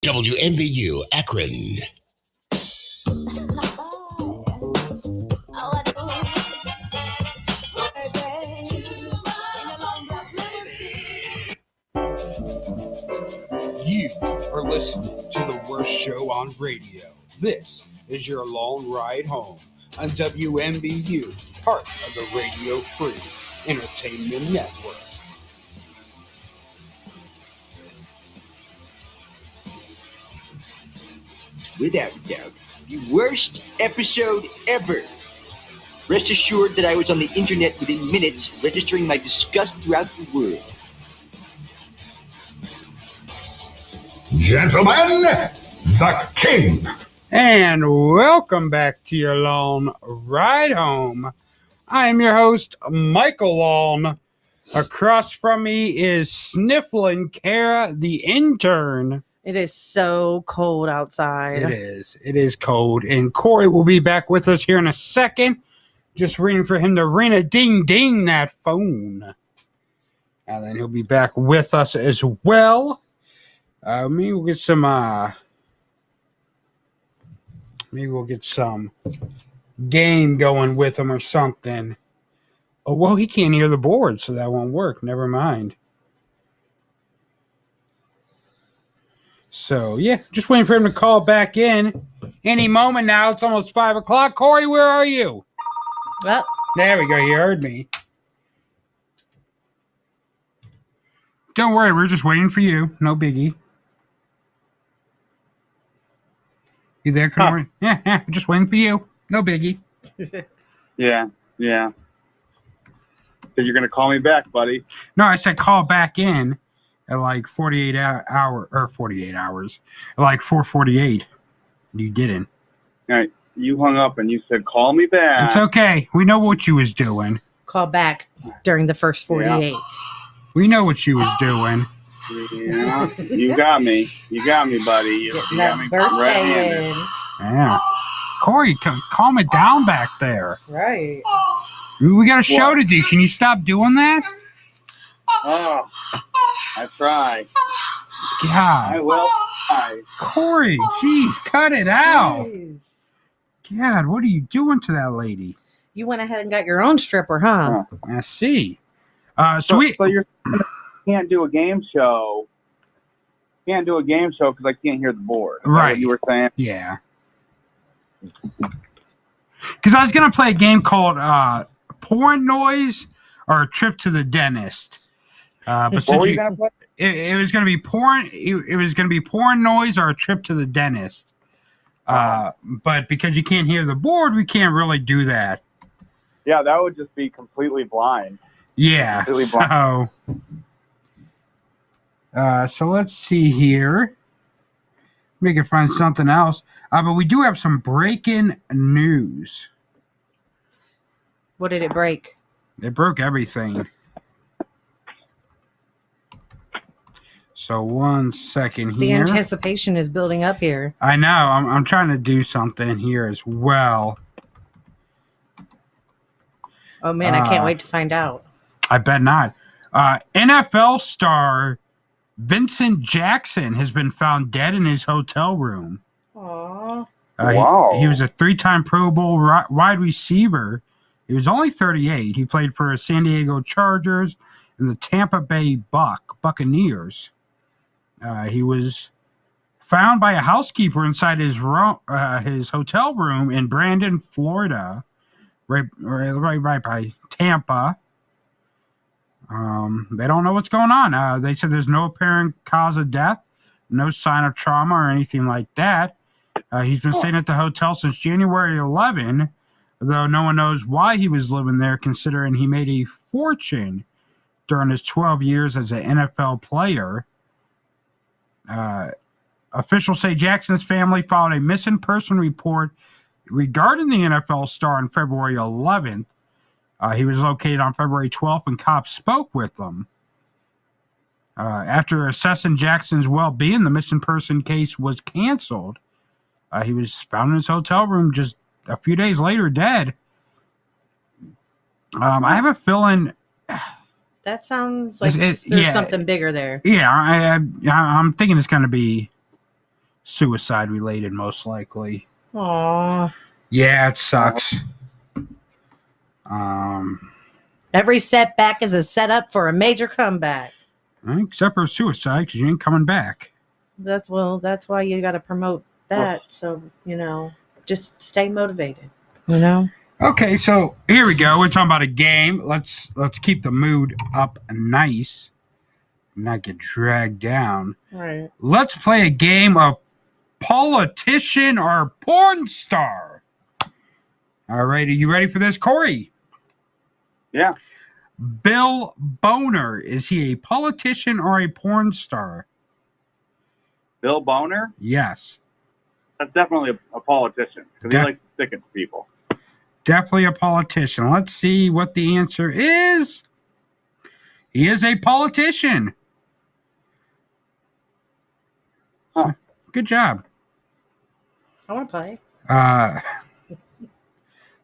S11: WMBU Akron.
S6: You are listening to the worst show on radio. This is your long ride home on WMBU, part of the Radio Free Entertainment Network.
S12: Without a doubt, the worst episode ever. Rest assured that I was on the internet within minutes, registering my disgust throughout the world.
S10: Gentlemen, the king.
S6: And welcome back to your long ride home. I am your host, Michael Long. Across from me is Sniffling Kara, the intern.
S8: It is so cold outside.
S6: It is. It is cold. And Corey will be back with us here in a second. Just waiting for him to ring a ding that phone. And then he'll be back with us as well. Maybe we'll get some game going with him or something. Oh, well, he can't hear the board, so that won't work. Never mind. So, yeah, just waiting for him to call back in. Any moment now. It's almost 5 o'clock. Corey, where are you?
S8: Well,
S6: there we go. You heard me. Don't worry. We're just waiting for you. No biggie. You there, Corey? Huh. Yeah, just waiting for you. No biggie.
S7: Yeah. So you're going to call me back, buddy?
S6: No, I said call back in at like 48 hours. At like 4:48. You didn't.
S7: All right. You hung up and you said, call me back.
S6: It's okay. We know what you was doing.
S8: call back during the first 48.
S6: Yeah. We know what you was doing.
S7: Yeah, you got me. You got me, buddy. You got me
S8: birthday in.
S6: Yeah. Corey, calm it down back there.
S8: Right.
S6: We got a show to do. Can you stop doing that?
S7: Oh, I try.
S6: God.
S7: I will try.
S6: Corey, jeez, cut it out. God, what are you doing to that lady?
S8: You went ahead and got your own stripper, huh?
S6: I see.
S7: So you can't do a game show. Can't do a game show because I can't hear the board.
S6: Right.
S7: What you were saying?
S6: Yeah. Because I was going to play a game called Porn Noise or A Trip to the Dentist. But
S7: what
S6: since
S7: were you going to play?
S6: It was going to be porn. It was going to be Porn Noise or A Trip to the Dentist. But because you can't hear the board, we can't really do that.
S7: Yeah, that would just be completely blind.
S6: Yeah.
S7: Completely blind.
S6: So let's see here. We can find something else. But we do have some breaking news.
S8: What did it break?
S6: It broke everything. So 1 second
S8: The
S6: here.
S8: anticipation is building up here.
S6: I know. I'm trying to do something here as well.
S8: Oh, man, I can't wait to find out.
S6: I bet not. NFL star Vincent Jackson has been found dead in his hotel room.
S8: Aww.
S7: Wow.
S6: He was a 3-time Pro Bowl wide receiver. He was only 38. He played for San Diego Chargers and the Tampa Bay Buccaneers. He was found by a housekeeper inside his hotel room in Brandon, Florida, right by Tampa. They don't know what's going on. They said there's no apparent cause of death, no sign of trauma or anything like that. He's been staying at the hotel since January 11, though no one knows why he was living there, considering he made a fortune during his 12 years as an NFL player. Officials say Jackson's family filed a missing person report regarding the NFL star on February 11th. He was located on February 12th, and cops spoke with him. After assessing Jackson's well-being, the missing person case was canceled. He was found in his hotel room just a few days later, dead. I have a feeling...
S8: That sounds like there's something bigger there.
S6: Yeah, I'm thinking it's going to be suicide related, most likely.
S8: Aw.
S6: Yeah, it sucks.
S8: Every setback is a setup for a major comeback.
S6: Except for suicide, because you ain't coming back.
S8: That's why you got to promote that. So, just stay motivated,
S6: Okay, so here we go. We're talking about a game. Let's keep the mood up nice, not get dragged down.
S8: Right.
S6: Let's play a game of politician or porn star. All right, are you ready for this, Corey?
S7: Yeah.
S6: Bill Boner, is he a politician or a porn star?
S7: Bill Boner?
S6: Yes.
S7: That's definitely a politician because he likes to stick it to people.
S6: Definitely a politician. Let's see what the answer is. He is a politician.
S7: Huh.
S6: Good job.
S8: I want to play.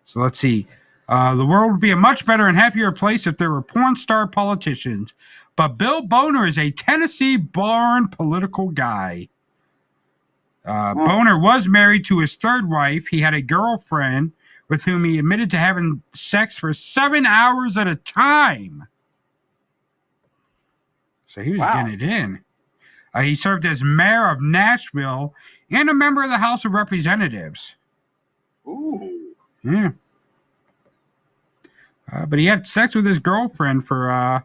S6: So let's see. The world would be a much better and happier place if there were porn star politicians. But Bill Boner is a Tennessee-born political guy. Boner was married to his third wife. He had a girlfriend with whom he admitted to having sex for 7 hours at a time. So he was getting it in. He served as mayor of Nashville and a member of the House of Representatives.
S7: Ooh.
S6: Yeah. But he had sex with his girlfriend for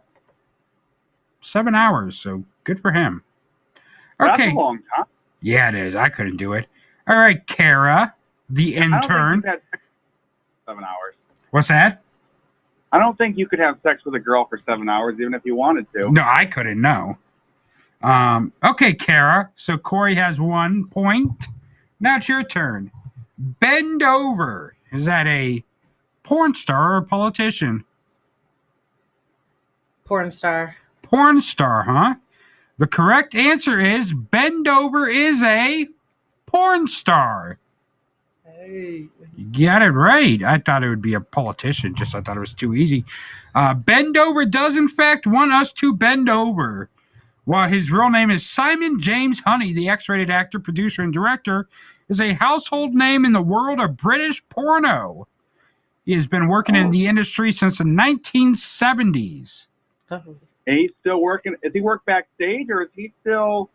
S6: 7 hours, so good for him. Okay.
S7: That's a long time.
S6: Yeah, it is. I couldn't do it. All right, Kara, the intern.
S7: I don't think you've had sex for 7 hours.
S6: What's that?
S7: I don't think you could have sex with a girl for 7 hours, even if you wanted to.
S6: No, I couldn't, no. Okay, Kara. So Corey has 1 point. Now it's your turn. Bend over. Is that a porn star or a politician?
S8: Porn star.
S6: Porn star, huh? The correct answer is Bend Over is a porn star.
S8: Hey.
S6: You got it right. I thought it would be a politician. I thought it was too easy. Bend Over does, in fact, want us to bend over. While his real name is Simon James Honey, the X-rated actor, producer, and director, is a household name in the world of British porno. He has been working in the industry since the 1970s.
S8: Oh.
S7: And he's still working. Does he work backstage, or is he still?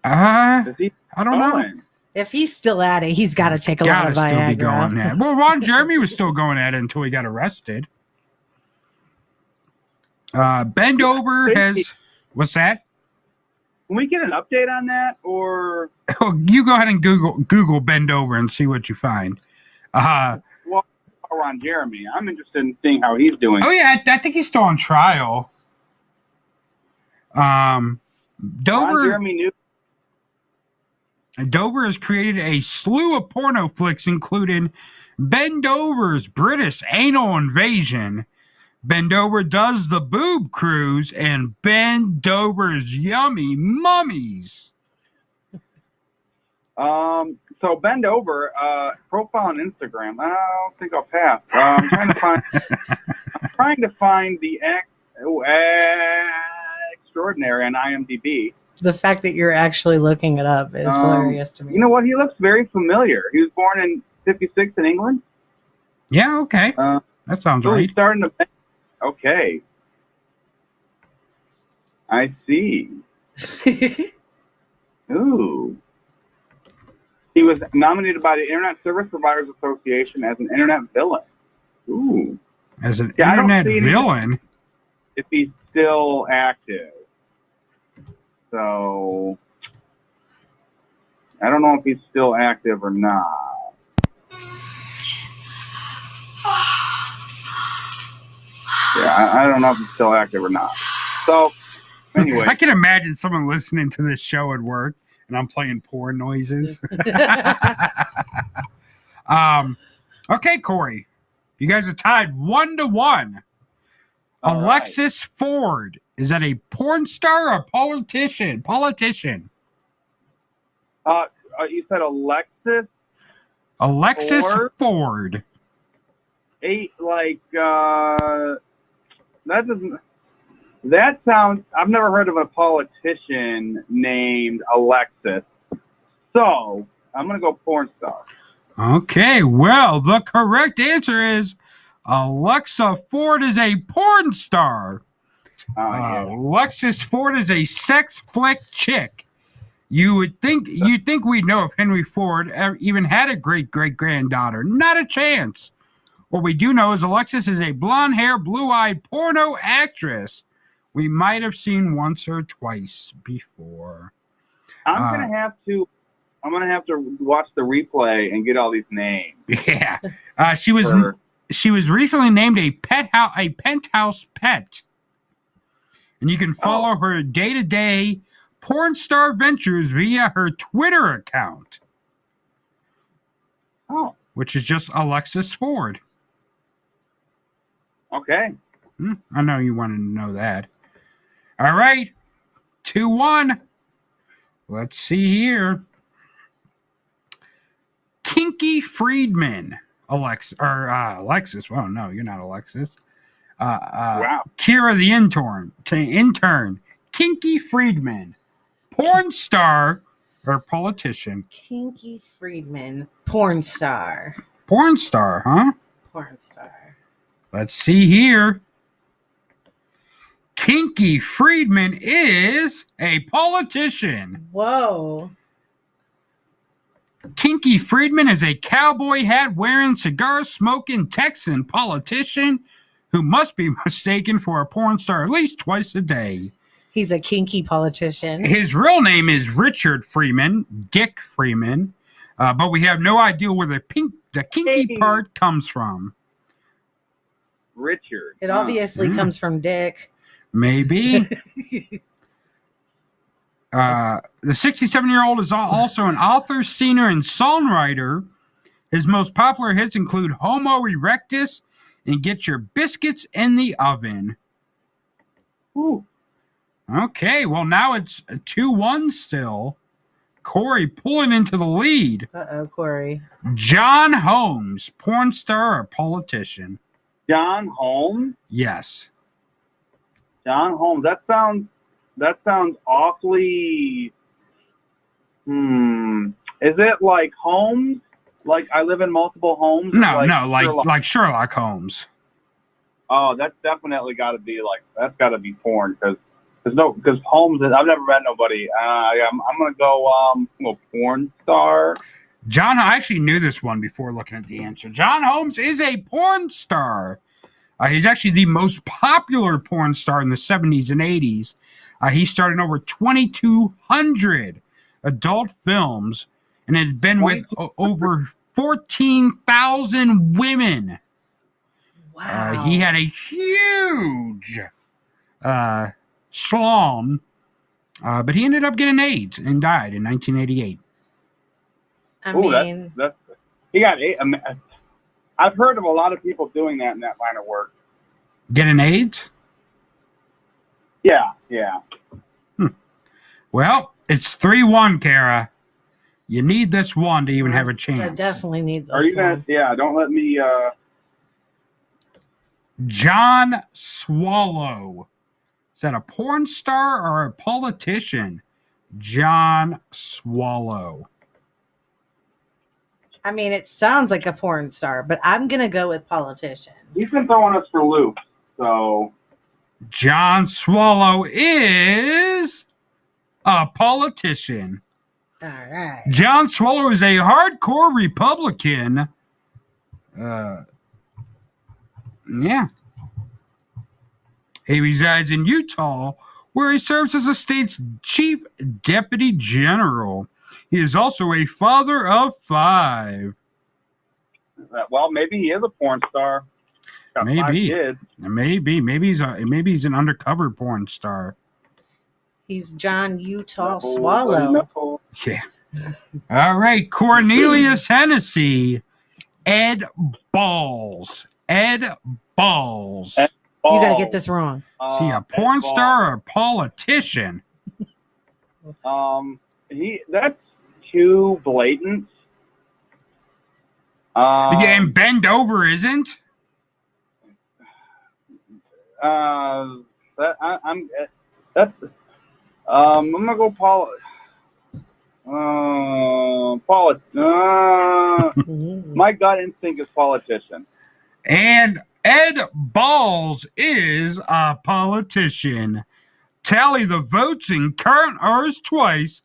S6: I don't know.
S8: If he's still at it, he's got to take a lot of
S6: Still be
S8: Viagra.
S6: going at it. Well, Ron Jeremy was still going at it until he got arrested. Bend Over has. What's that?
S7: Can we get an update on that, or?
S6: Oh, you go ahead and Google Bend Over and see what you find.
S7: Well, Ron Jeremy. I'm interested in seeing how he's doing.
S6: Oh yeah, I think he's still on trial.
S7: Ron
S6: Dover
S7: Jeremy
S6: Dover has created a slew of porno flicks, including Bend Over's British Anal Invasion, Bend Over Does the Boob Cruise, and Bend Over's Yummy Mummies.
S7: So Bend Over, profile on Instagram. I don't think I'll pass. I'm trying to find the extraordinary on IMDb.
S8: The fact that you're actually looking it up is hilarious to me.
S7: You know what? He looks very familiar. He was born in '56 in England.
S6: Yeah, okay. That sounds right.
S7: He's starting to. Okay. I see. Ooh. He was nominated by the Internet Service Providers Association as an internet villain. Ooh.
S6: As an internet villain?
S7: If he's still active. So, I don't know if he's still active or not. Yeah, I don't know if he's still active or not. So, anyway.
S6: I can imagine someone listening to this show at work, and I'm playing porn noises. Okay, Corey. You guys are tied 1-1.
S7: All
S6: Alexis Ford. Is that a porn star or a politician? Politician.
S7: You said Alexis?
S6: Alexis Ford.
S7: That doesn't... That sounds. I've never heard of a politician named Alexis. So I'm gonna go porn star.
S6: Okay, well, the correct answer is Alexa Ford is a porn star. Alexis Ford is a sex flick chick. You'd think we'd know if Henry Ford even had a great-great-granddaughter. Not a chance. What we do know is Alexis is a blonde-haired, blue-eyed porno actress we might have seen once or twice before.
S7: I'm gonna have to watch the replay and get all these names.
S6: Yeah, she was recently named a penthouse pet, and you can follow her day-to-day porn star ventures via her Twitter account. Which is just Alexis Ford.
S7: Okay.
S6: I know you wanted to know that. All right. 2-1. Let's see here. Kinky Friedman. Alexis. Well, no, you're not Alexis.
S7: Wow.
S6: Kira the intern. Kinky Friedman. Porn star or politician?
S8: Kinky Friedman, porn star.
S6: Porn star, huh?
S8: Porn star.
S6: Let's see here. Kinky Friedman is a politician.
S8: Whoa.
S6: Kinky Friedman is a cowboy hat wearing, cigar smoking Texan politician who must be mistaken for a porn star at least twice a day.
S8: He's a kinky politician.
S6: His real name is Richard Freeman, Dick Freeman, but we have no idea where the kinky part comes from.
S7: Richard.
S8: It obviously comes from Dick.
S6: Maybe. The 67-year-old is also an author, singer, and songwriter. His most popular hits include Homo Erectus and Get Your Biscuits in the Oven.
S7: Ooh.
S6: Okay, well, now it's 2-1 still. Corey pulling into the lead.
S8: Uh-oh, Corey.
S6: John Holmes, porn star or politician?
S7: John Holmes?
S6: Yes.
S7: John Holmes. That sounds awfully. Is it like Holmes? Like I live in multiple homes?
S6: No, like Sherlock Holmes.
S7: Oh, that's definitely got to be porn because Holmes. I've never met nobody. I'm gonna go porn star.
S6: John, I actually knew this one before looking at the answer. John Holmes is a porn star. He's actually the most popular porn star in the 70s and 80s. He starred in over 2,200 adult films and had been with over 14,000 women.
S8: Wow.
S6: He had a huge schlong, but he ended up getting AIDS and died in 1988.
S7: That's he got AIDS. I've heard of a lot of people doing that in that line of work.
S6: Getting AIDS?
S7: Yeah.
S6: Well, it's 3-1, Kara. You need this one to even have a chance.
S8: I definitely need this
S7: Are you gonna?
S8: one.
S7: Yeah. Don't let me.
S6: John Swallow. Is that a porn star or a politician? John Swallow.
S8: I mean, it sounds like a porn star, but I'm going to go with politician.
S7: He's been throwing us for loops, so.
S6: John Swallow is a politician.
S8: All right.
S6: John Swallow is a hardcore Republican. Yeah. He resides in Utah, where he serves as the state's chief deputy general. He is also a father of 5.
S7: Well, maybe he is a porn star. Got 5 kids.
S6: Maybe he's an undercover porn star.
S8: He's John Utah Swallow.
S6: Yeah. All right, Cornelius Hennessy, Ed Balls. Ed Balls.
S8: You got to get this wrong.
S6: Is he a porn star or a politician?
S7: That's too blatant.
S6: And Bend Over isn't?
S7: I'm gonna go my gut instinct is politician.
S6: And Ed Balls is a politician. Tally the votes and count ours twice,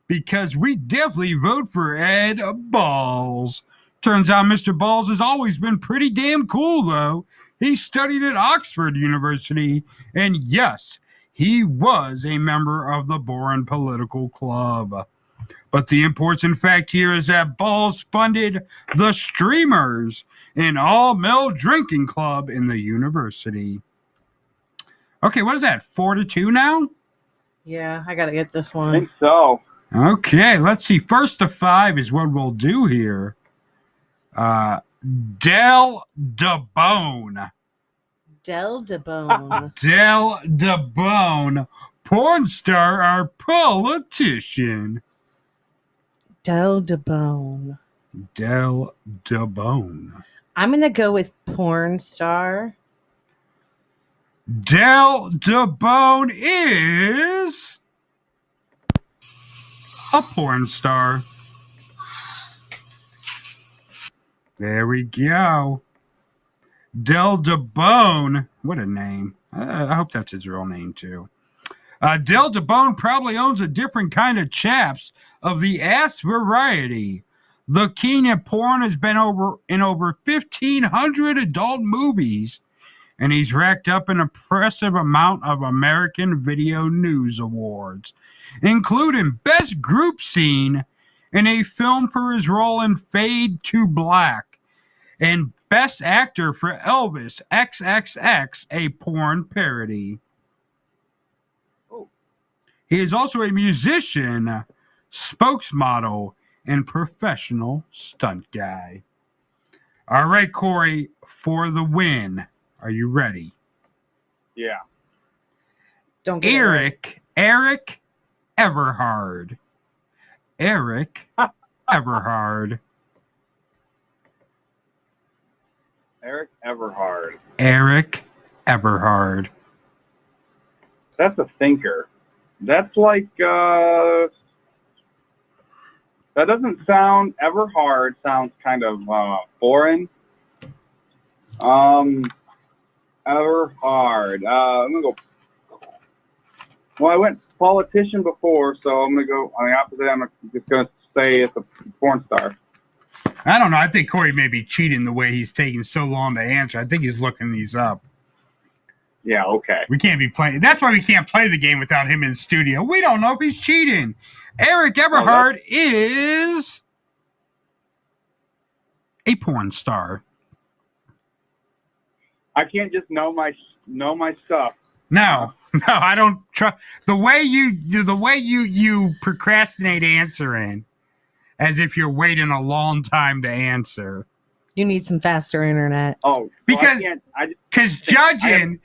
S6: because we definitely vote for Ed Balls. Turns out Mr. Balls has always been pretty damn cool, though. He studied at Oxford University, and yes, he was a member of the Bourne Political Club. But the important fact here is that Balls funded the Streamers, an all-male drinking club in the university. Okay, what is that, 4-2 now?
S8: Yeah, I gotta get this
S7: I
S8: one.
S7: think so.
S6: Okay, let's see. First to 5 is what we'll do here. Del DeBone.
S8: Del DeBone.
S6: Del DeBone, porn star or politician?
S8: Del DeBone.
S6: Del DeBone.
S8: I'm gonna go with porn star.
S6: Del DeBone is a porn star. There we go. Del DeBone. What a name. I hope that's his real name, too. Del DeBone probably owns a different kind of chaps of the ass variety. The king of porn has been in over 1,500 adult movies, and he's racked up an impressive amount of American Video News Awards, including Best Group Scene in a film for his role in Fade to Black, and Best Actor for Elvis XXX, a porn parody. He is also a musician, spokesmodel, and professional stunt guy. All right, Corey, for the win. Are you ready?
S7: Yeah.
S8: Don't get
S6: Eric Everhard. Eric Everhard.
S7: Eric Everhard.
S6: Eric Everhard.
S7: That's a thinker. That's like that doesn't sound Everhard. Sounds kind of foreign. Everhard. I'm gonna go. Well, I went politician before, so I'm gonna go on the opposite. I'm just gonna say it's a porn star.
S6: I don't know. I think Corey may be cheating the way he's taking so long to answer. I think he's looking these up.
S7: Yeah, okay.
S6: We can't be playing. That's why we can't play the game without him in studio. We don't know if he's cheating. Eric Everhard is a porn star.
S7: I can't just know my stuff.
S6: No, I don't trust the way you procrastinate answering, as if you're waiting a long time to answer.
S8: You need some faster internet.
S7: Oh,
S6: because judging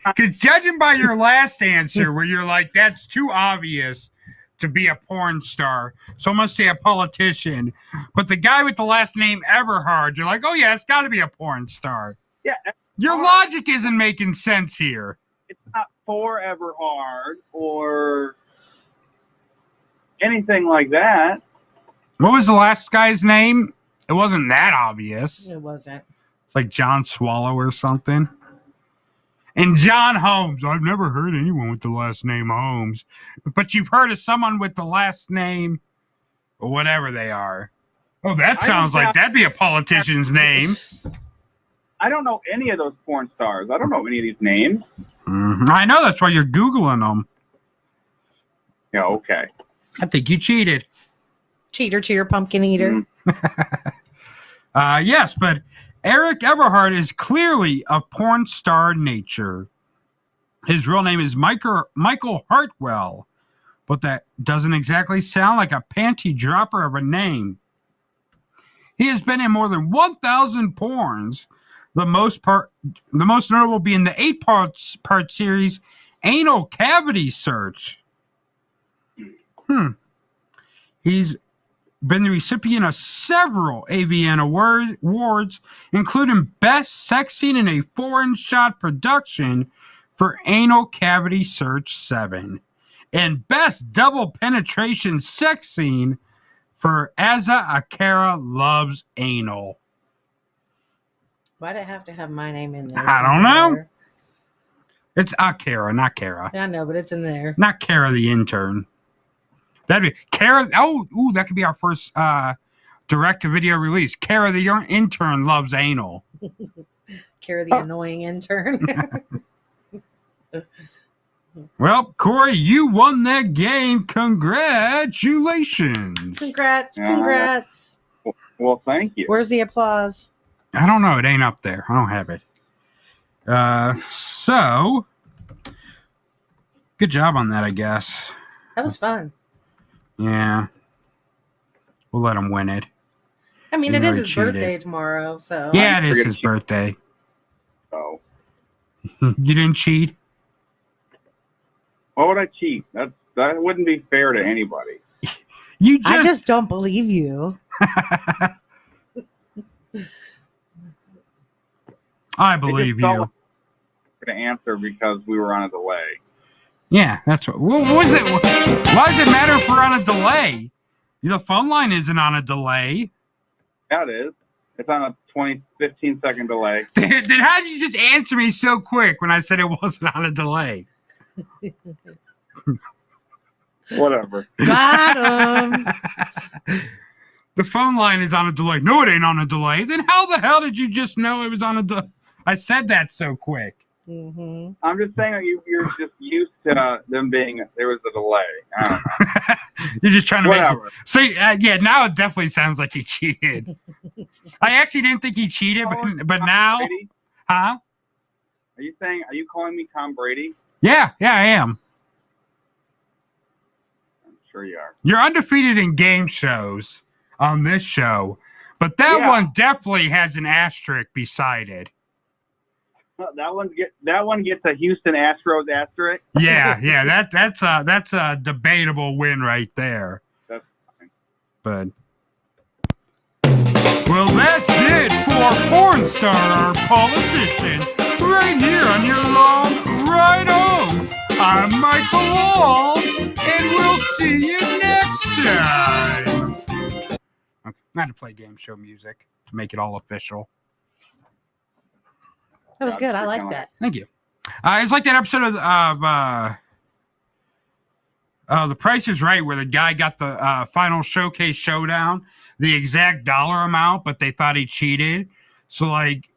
S6: by your last answer, where you're like, that's too obvious to be a porn star, so I'm gonna say a politician. But the guy with the last name Everhard, you're like, oh yeah, it's got to be a porn star.
S7: Yeah.
S6: Your logic isn't making sense here.
S7: It's not for Everhard or anything like that.
S6: What was the last guy's name? It wasn't that obvious.
S8: It wasn't.
S6: It's like John Swallow or something. And John Holmes. I've never heard anyone with the last name Holmes. But you've heard of someone with the last name, or whatever they are. Oh, that sounds like that'd be a politician's name.
S7: I don't know any of those porn stars. I don't know any of these names.
S6: Mm-hmm. I know, that's why you're Googling them.
S7: Yeah, okay.
S6: I think you cheated.
S8: Cheater, pumpkin eater.
S6: Yes, but Eric Everhard is clearly a porn star nature. His real name is Michael Hartwell, but that doesn't exactly sound like a panty dropper of a name. He has been in more than 1,000 porns, the most notable being the 8-part series Anal Cavity Search. He's been the recipient of several AVN awards, including Best Sex Scene in a Foreign Shot Production for Anal Cavity Search 7. And Best Double Penetration Sex Scene for Asa Akira Loves Anal.
S8: Why'd it have to have my name in there?
S6: I don't know.
S8: somewhere?
S6: It's Akira, not Kara.
S8: I know, but it's in there.
S6: Not Kara the intern. That'd be Kara. Oh, ooh, that could be our first direct-to-video release. Kara the intern loves anal.
S8: Kara the annoying intern.
S6: Well, Corey, you won that game. Congratulations.
S8: Congrats.
S7: Well, thank you.
S8: Where's the applause?
S6: I don't know. It ain't up there. I don't have it. So, good job on that, I guess.
S8: That was fun.
S6: Yeah. We'll let him win it.
S8: I mean,
S6: Even
S8: it
S6: though
S8: is
S6: he
S8: his
S6: cheated.
S8: birthday tomorrow, so.
S6: Yeah, it is his birthday.
S7: Oh.
S6: You didn't cheat?
S7: Why would I cheat? That wouldn't be fair to anybody.
S8: I just don't believe you.
S6: I believe you.
S7: To answer because we were on a delay.
S6: Yeah, that's what was it? Why does it matter if we're on a delay? The phone line isn't on a delay.
S7: Yeah, it is. It's on a 15-second delay.
S6: Then how did you just answer me so quick when I said it wasn't on a delay?
S7: Whatever.
S8: Got him.
S6: The phone line is on a delay. No, it ain't on a delay. Then how the hell did you just know it was on a delay? I said that so quick.
S8: Mm-hmm.
S7: I'm just saying that you're just used to them being there was a delay. I don't know.
S6: You're just trying to
S7: Whatever.
S6: make it. So yeah, now it definitely sounds like he cheated. I actually didn't think he cheated, but now,
S7: Brady?
S6: huh?
S7: Are you calling me Tom Brady?
S6: Yeah, I am.
S7: I'm sure you are.
S6: You're undefeated in game shows on this show, but that one definitely has an asterisk beside it.
S7: That one gets a Houston Astros asterisk.
S6: Yeah, that's a debatable win right there.
S7: That's fine.
S6: But well, that's it for Porn Star, our politician, right here on your long ride home. I'm Michael Long, and we'll see you next time. Okay, not to play game show music to make it all official.
S8: That was good. I like that.
S6: Thank you. It's like that episode of The Price is Right, where the guy got the final showcase showdown, the exact dollar amount, but they thought he cheated. So, like,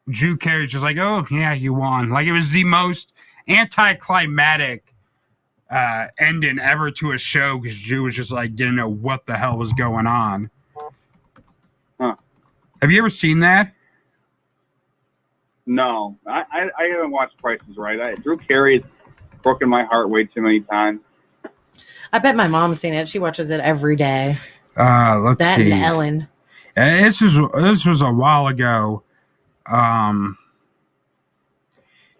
S6: Drew Carey's just like, oh, yeah, you won. Like, it was the most anticlimactic ending ever to a show because Drew was just like, didn't know what the hell was going on.
S7: Huh.
S6: Have you ever seen that?
S7: No, I haven't watched Price is Right. Drew Carey's broken my heart way too many times.
S8: I bet my mom's seen it. She watches it every day.
S6: Let's
S8: that
S6: see.
S8: and Ellen.
S6: This was a while ago.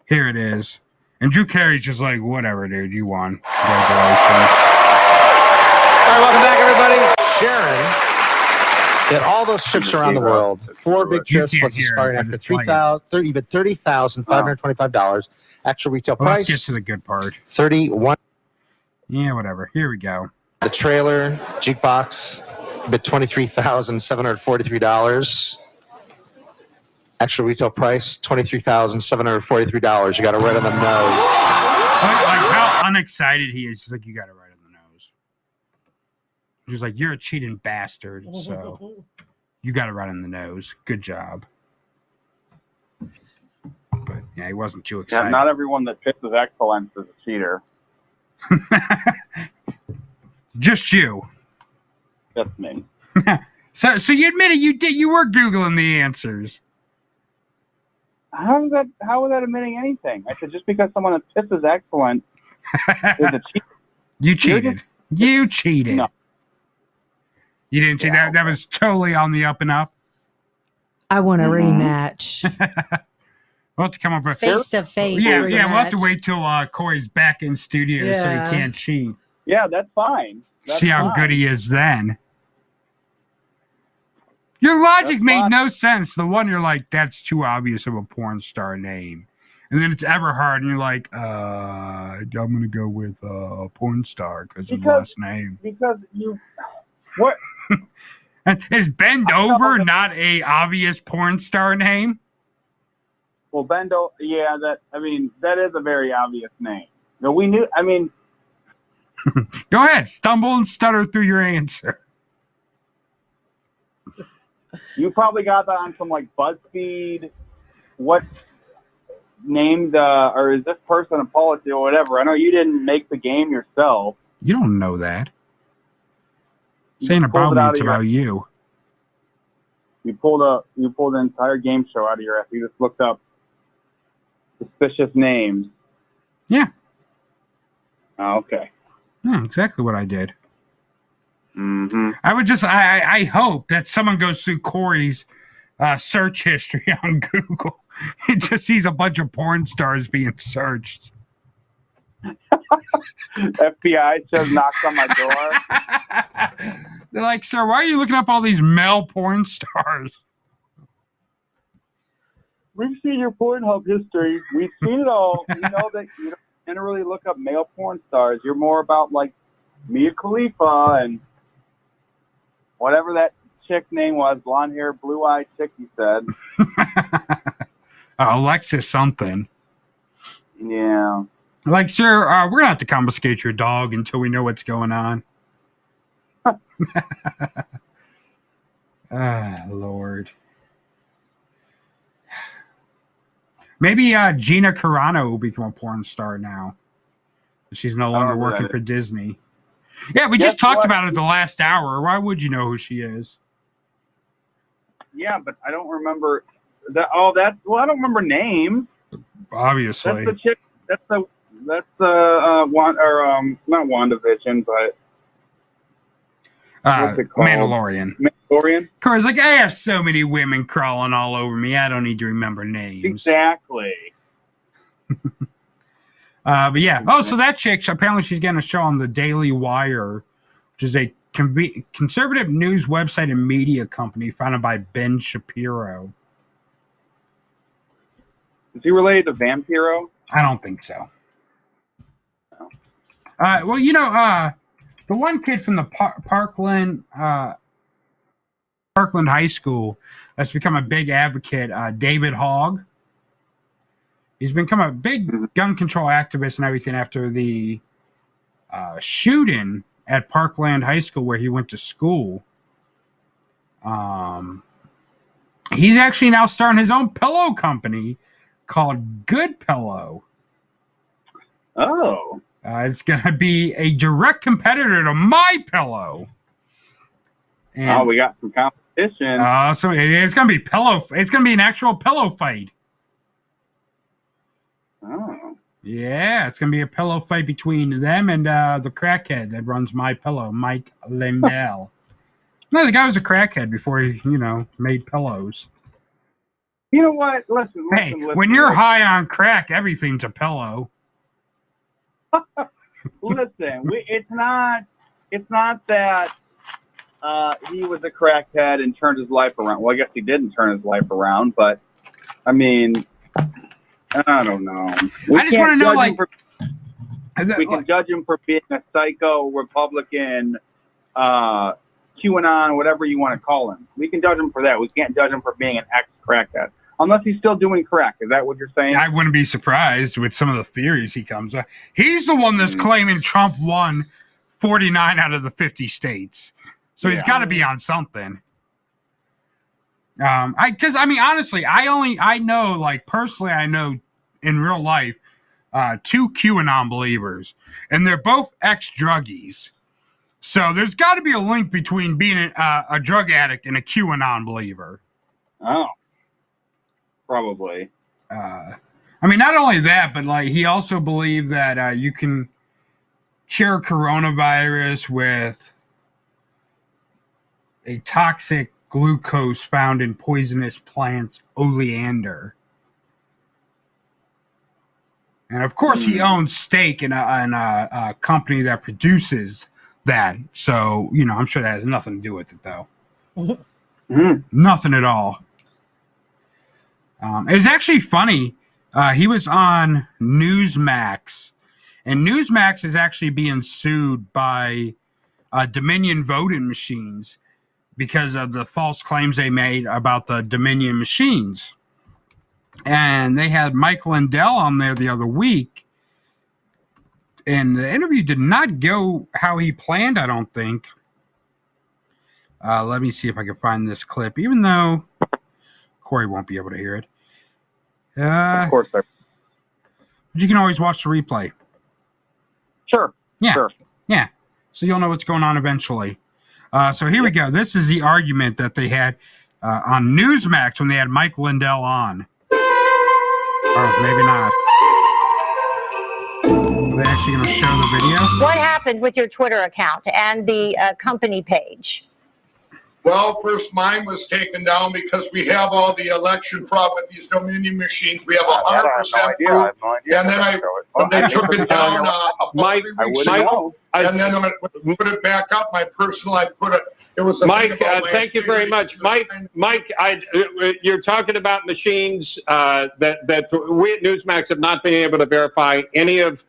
S6: Here it is. And Drew Carey's just like, whatever, dude, you won. Congratulations.
S11: All right, welcome back, everybody. Sharon did all those trips around the world. 4 big trips plus a sparring after $30,525. Actual retail
S6: Well,
S11: price.
S6: let's get to the good part.
S11: 31.
S6: Yeah, whatever. Here we go.
S11: The trailer, jukebox, bid $23,743. Actual retail price, $23,743. You got it right on the nose.
S6: Like how unexcited he is. He's like, you got it right on the nose. He's like, you're a cheating bastard. So you got it right on the nose. Good job. But yeah, he wasn't too excited.
S7: Yeah, not everyone that pisses excellence is a cheater.
S6: Just you.
S7: That's me.
S6: So you admitted you were Googling the answers.
S7: How is that admitting anything? I said just because someone that pisses excellent is a cheater.
S6: You cheated. You cheated.
S7: No.
S6: You didn't cheat. That was totally on the up and up.
S8: I want a rematch.
S6: We'll have to come up with
S8: Face to face.
S6: Yeah, we'll have to wait till Corey's back in studio so
S8: Yeah.
S6: he can't cheat.
S7: Yeah, that's fine. That's
S6: See how
S7: fine.
S6: good he is then. Your logic made no sense. The one you're like, that's too obvious of a porn star name. And then it's Everhart, and you're like, I'm going to go with porn star because of the last name.
S7: Because you, what?
S6: Is Bend Over not a obvious porn star name?
S7: Well, Bendo, yeah, that is a very obvious name. No, we knew,
S6: Go ahead, stumble and stutter through your answer.
S7: You probably got that on some like BuzzFeed. What named or is this person a politician or whatever? I know you didn't make the game yourself.
S6: You don't know that. Saying about me, it's about you.
S7: You pulled an entire game show out of your ass. You just looked up suspicious names.
S6: Yeah.
S7: Oh, okay.
S6: Yeah, exactly what I did.
S7: Mm-hmm.
S6: I would just, I hope that someone goes through Corey's search history on Google and just sees a bunch of porn stars being searched.
S7: FBI just knocks on my door.
S6: They're like, sir, why are you looking up all these male porn stars?
S7: We've seen your Pornhub history. We've seen it all. We know that you don't generally look up male porn stars. You're more about like Mia Khalifa and whatever that chick name was, blonde hair, blue eyed chick you said.
S6: Alexis something.
S7: Yeah.
S6: Like, sir, we're gonna have to confiscate your dog until we know what's going on. Lord. Maybe Gina Carano will become a porn star now. She's no longer working for Disney. Yeah, we just talked about it the last hour. Why would you know who she is?
S7: Yeah, but I don't remember that. Oh, I don't remember names.
S6: Obviously,
S7: that's the chick. That's not WandaVision, but what's it called?
S6: Mandalorian.
S7: Mandalorian.
S6: Corey's like, I have so many women crawling all over me. I don't need to remember names.
S7: Exactly.
S6: But yeah. Oh, so that chick, apparently she's getting a show on the Daily Wire, which is a conservative news website and media company founded by Ben Shapiro.
S7: Is he related to Vampiro?
S6: I don't think so. Well, you know, the one kid from the Parkland High School that's become a big advocate, David Hogg. He's become a big gun control activist and everything after the shooting at Parkland High School where he went to school. He's actually now starting his own pillow company called Good Pillow.
S7: Oh.
S6: It's going to be a direct competitor to My Pillow. And,
S7: we got some competition.
S6: So it's going to be it's going to be an actual pillow fight.
S7: Oh.
S6: Yeah, it's going to be a pillow fight between them and the crackhead that runs My Pillow, Mike Lindell. No, the guy was a crackhead before he, made pillows.
S7: You know what? Listen.
S6: When you're high on crack, everything's a pillow.
S7: Listen, it's not that he was a crackhead and turned his life around. Well, I guess he didn't turn his life around, but I mean, I don't know.
S6: I just want to know,
S7: we can judge him for being a psycho Republican, QAnon, whatever you want to call him. We can judge him for that. We can't judge him for being an ex-crackhead. Unless he's still doing crack. Is that what you're saying?
S6: I wouldn't be surprised with some of the theories he comes up. He's the one that's claiming Trump won 49 out of the 50 states. So he's got to be on something. Honestly, I know personally, I know in real life, 2 QAnon believers, and they're both ex-druggies. So there's got to be a link between being a drug addict and a QAnon believer.
S7: Oh. Probably.
S6: Not only that, but he also believed that you can cure coronavirus with a toxic glucose found in poisonous plants, oleander. And of course, he owns stake in a company that produces that. So, I'm sure that has nothing to do with it, though. Nothing at all. It was actually funny. He was on Newsmax, and Newsmax is actually being sued by Dominion voting machines because of the false claims they made about the Dominion machines. And they had Mike Lindell on there the other week, and the interview did not go how he planned, I don't think. Let me see if I can find this clip, even though Corey won't be able to hear it.
S7: Of course, sir.
S6: But you can always watch the replay.
S7: Sure.
S6: Yeah.
S7: Sure.
S6: Yeah. So you'll know what's going on eventually. So here we go. This is the argument that they had on Newsmax when they had Mike Lindell on. Oh, maybe not. Are they actually going to show the video?
S13: What happened with your Twitter account and the company page?
S10: Well, first mine was taken down because we have all the election fraud with these Dominion machines. We have 100% proof. And then when they took it down,
S9: Mike,
S10: and then when I put it back up, my personal, I put it. It was
S9: Mike. Thank you very much, Mike. You're talking about machines that we at Newsmax have not been able to verify any of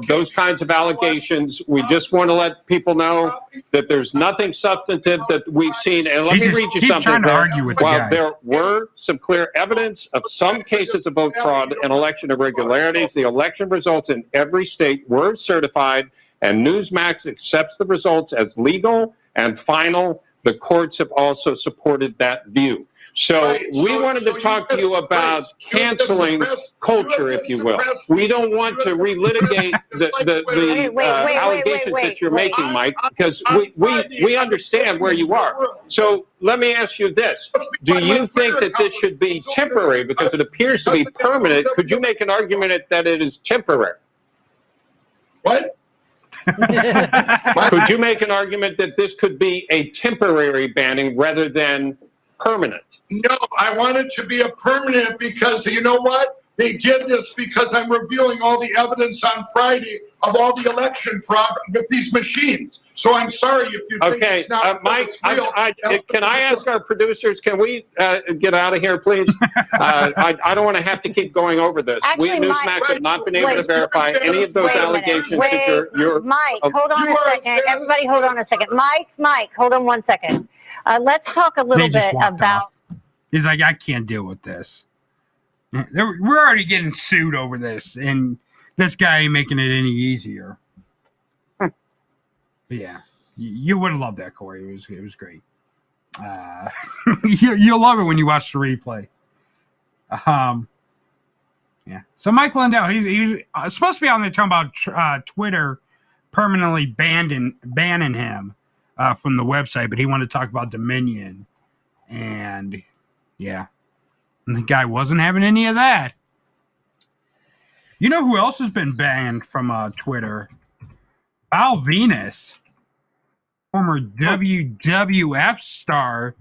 S9: those kinds of allegations. We just want to let people know that there's nothing substantive that we've seen. And let me read you something.
S6: Trying to argue with
S9: While there were some clear evidence of some cases of vote fraud and election irregularities, the election results in every state were certified, and Newsmax accepts the results as legal and final. The courts have also supported that view. So we wanted to talk to you about canceling culture, if you will. We don't want to relitigate the allegations that you're making, Mike, because we understand where you are. So let me ask you this. Do you think that this should be temporary because it appears to be permanent? Could you make an argument that it is temporary?
S10: What?
S9: Could you make an argument that this could be a temporary banning rather than permanent?
S10: No, I want it to be a permanent because you know what? They did this because I'm revealing all the evidence on Friday of all the election fraud with these machines. So I'm sorry if you think it's not
S9: Mike,
S10: real.
S9: Can I ask our producers, can we get out of here, please? I don't want to have to keep going over this.
S13: Actually,
S9: we at Newsmax have not been able to verify any of those allegations that you're
S13: Mike, hold on a second. Everybody hold on a second. Mike, hold on 1 second. Let's talk a little bit about...
S6: He's like, I can't deal with this. We're already getting sued over this, and this guy ain't making it any easier. But yeah, you would have loved that, Corey. It was great. You'll love it when you watch the replay. Yeah. So Mike Lindell, he's supposed to be on there talking about Twitter permanently banning him from the website, but he wanted to talk about Dominion, and yeah. And the guy wasn't having any of that. You know who else has been banned from Twitter? Val Venus, former WWF star,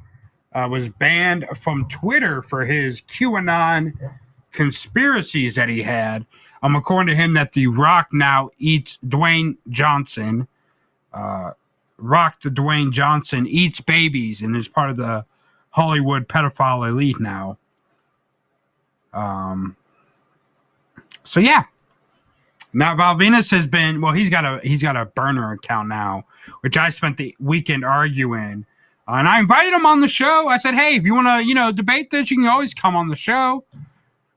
S6: was banned from Twitter for his QAnon conspiracies that he had. According to him, that The Rock now eats Dwayne Johnson. Rock to Dwayne Johnson eats babies and is part of the Hollywood pedophile elite now. So yeah. Now Val Venus has been, well, he's got a burner account now, which I spent the weekend arguing. And I invited him on the show. I said, hey, if you want to, debate this, you can always come on the show.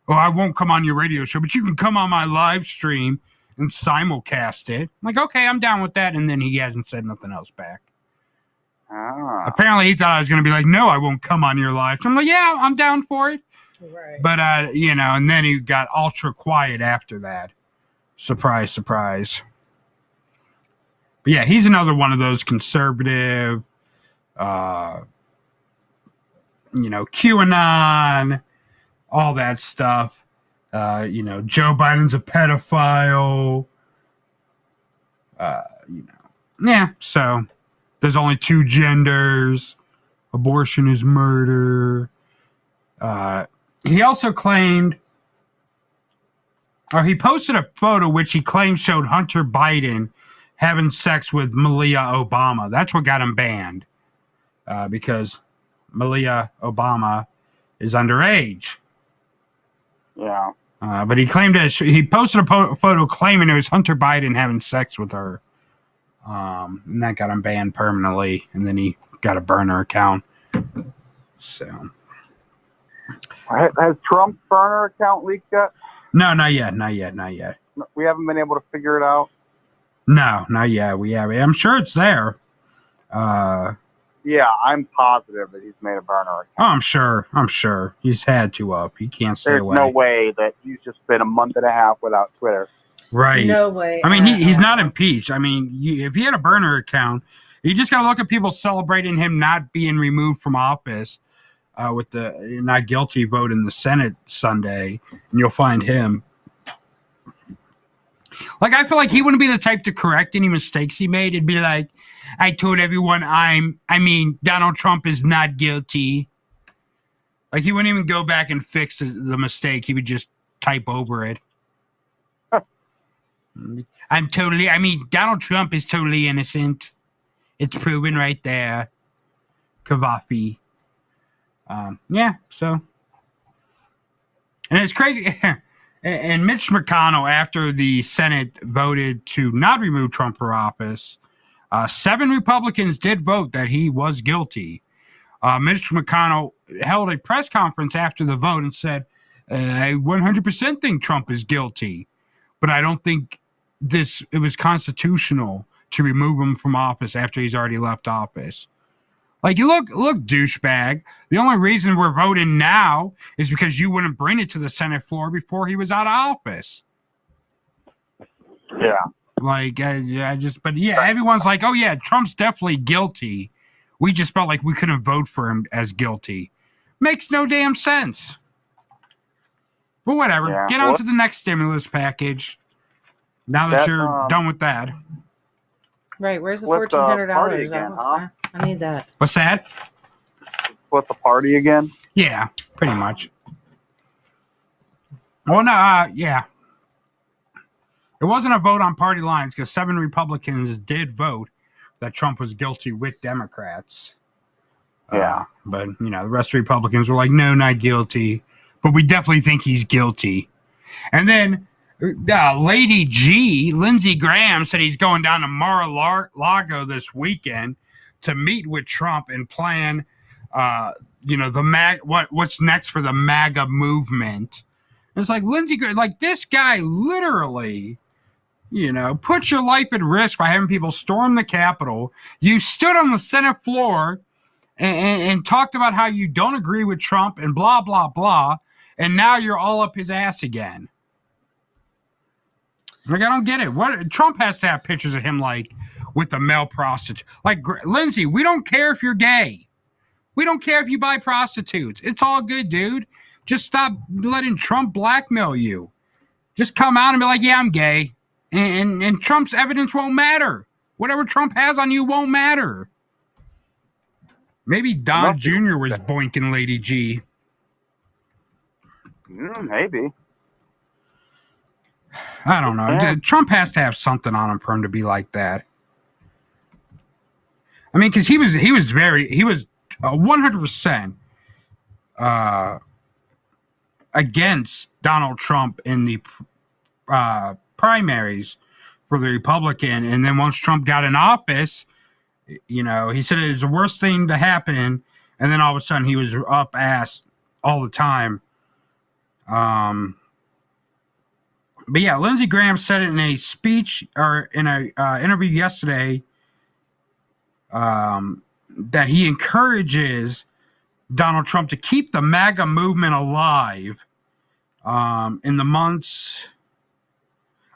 S6: Well, I won't come on your radio show, but you can come on my live stream and simulcast it. I'm like, okay, I'm down with that. And then he hasn't said nothing else back. Apparently he thought I was going to be like, no, I won't come on your live stream. I'm like, yeah, I'm down for it.
S8: Right.
S6: But, and then he got ultra quiet after that. Surprise, surprise. But yeah, he's another one of those conservative, QAnon, all that stuff. Joe Biden's a pedophile. Yeah, so there's only two genders. Abortion is murder. He also claimed, or he posted a photo which he claimed showed Hunter Biden having sex with Malia Obama. That's what got him banned, because Malia Obama is underage.
S7: Yeah.
S6: But he claimed he posted a photo claiming it was Hunter Biden having sex with her. And that got him banned permanently. And then he got a burner account. So.
S7: Has Trump's burner account leaked yet?
S6: No, not yet.
S7: We haven't been able to figure it out.
S6: No, not yet. We have. I'm sure it's there.
S7: Yeah, I'm positive that he's made a burner account.
S6: Oh, I'm sure. He's had to up. He can't stay away.
S7: There's no way that he's just been a month and a half without Twitter.
S6: Right.
S8: No way.
S6: I mean, he's not impeached. I mean, if he had a burner account, you just got to look at people celebrating him not being removed from office with the not guilty vote in the Senate Sunday, and you'll find him. Like, I feel like he wouldn't be the type to correct any mistakes he made. It'd be like, I told everyone Donald Trump is not guilty. Like, he wouldn't even go back and fix the mistake. He would just type over it. Donald Trump is totally innocent. It's proven right there. Kavafi. Yeah, so. And it's crazy. And Mitch McConnell, after the Senate voted to not remove Trump from office, 7 Republicans did vote that he was guilty. Mitch McConnell held a press conference after the vote and said, I 100% think Trump is guilty, but I don't think it was constitutional to remove him from office after he's already left office. Like, you look, douchebag. The only reason we're voting now is because you wouldn't bring it to the Senate floor before he was out of office.
S7: Yeah.
S6: Like, everyone's like, oh, yeah, Trump's definitely guilty. We just felt like we couldn't vote for him as guilty. Makes no damn sense. But whatever.
S7: Yeah.
S6: Get on to the next stimulus package. Now that you're done with that.
S8: Right, where's the
S7: Split the
S8: $1,400?
S7: party again, huh?
S8: I need that.
S6: What's that?
S7: Split the party again?
S6: Yeah, pretty much. Well, no, yeah. It wasn't a vote on party lines because 7 Republicans did vote that Trump was guilty with Democrats.
S7: Yeah.
S6: But, the rest of the Republicans were like, no, not guilty. But we definitely think he's guilty. And then Lady G, Lindsey Graham, said he's going down to Mar-a-Lago this weekend to meet with Trump and plan, what's next for the MAGA movement. It's like Lindsey Graham, like this guy literally, put your life at risk by having people storm the Capitol. You stood on the Senate floor and talked about how you don't agree with Trump and blah, blah, blah. And now you're all up his ass again. Like, I don't get it. What Trump has to have pictures of him, like, with the male prostitute. Like, Lindsey, we don't care if you're gay. We don't care if you buy prostitutes. It's all good, dude. Just stop letting Trump blackmail you. Just come out and be like, yeah, I'm gay. And Trump's evidence won't matter. Whatever Trump has on you won't matter. Maybe Don Jr. was boinking Lady G.
S7: Maybe.
S6: I don't know. Yeah. Trump has to have something on him for him to be like that. I mean, because he was 100% against Donald Trump in the primaries for the Republican, and then once Trump got in office, he said it was the worst thing to happen, and then all of a sudden he was up ass all the time. But yeah, Lindsey Graham said it in a speech or in a interview yesterday that he encourages Donald Trump to keep the MAGA movement alive in the months.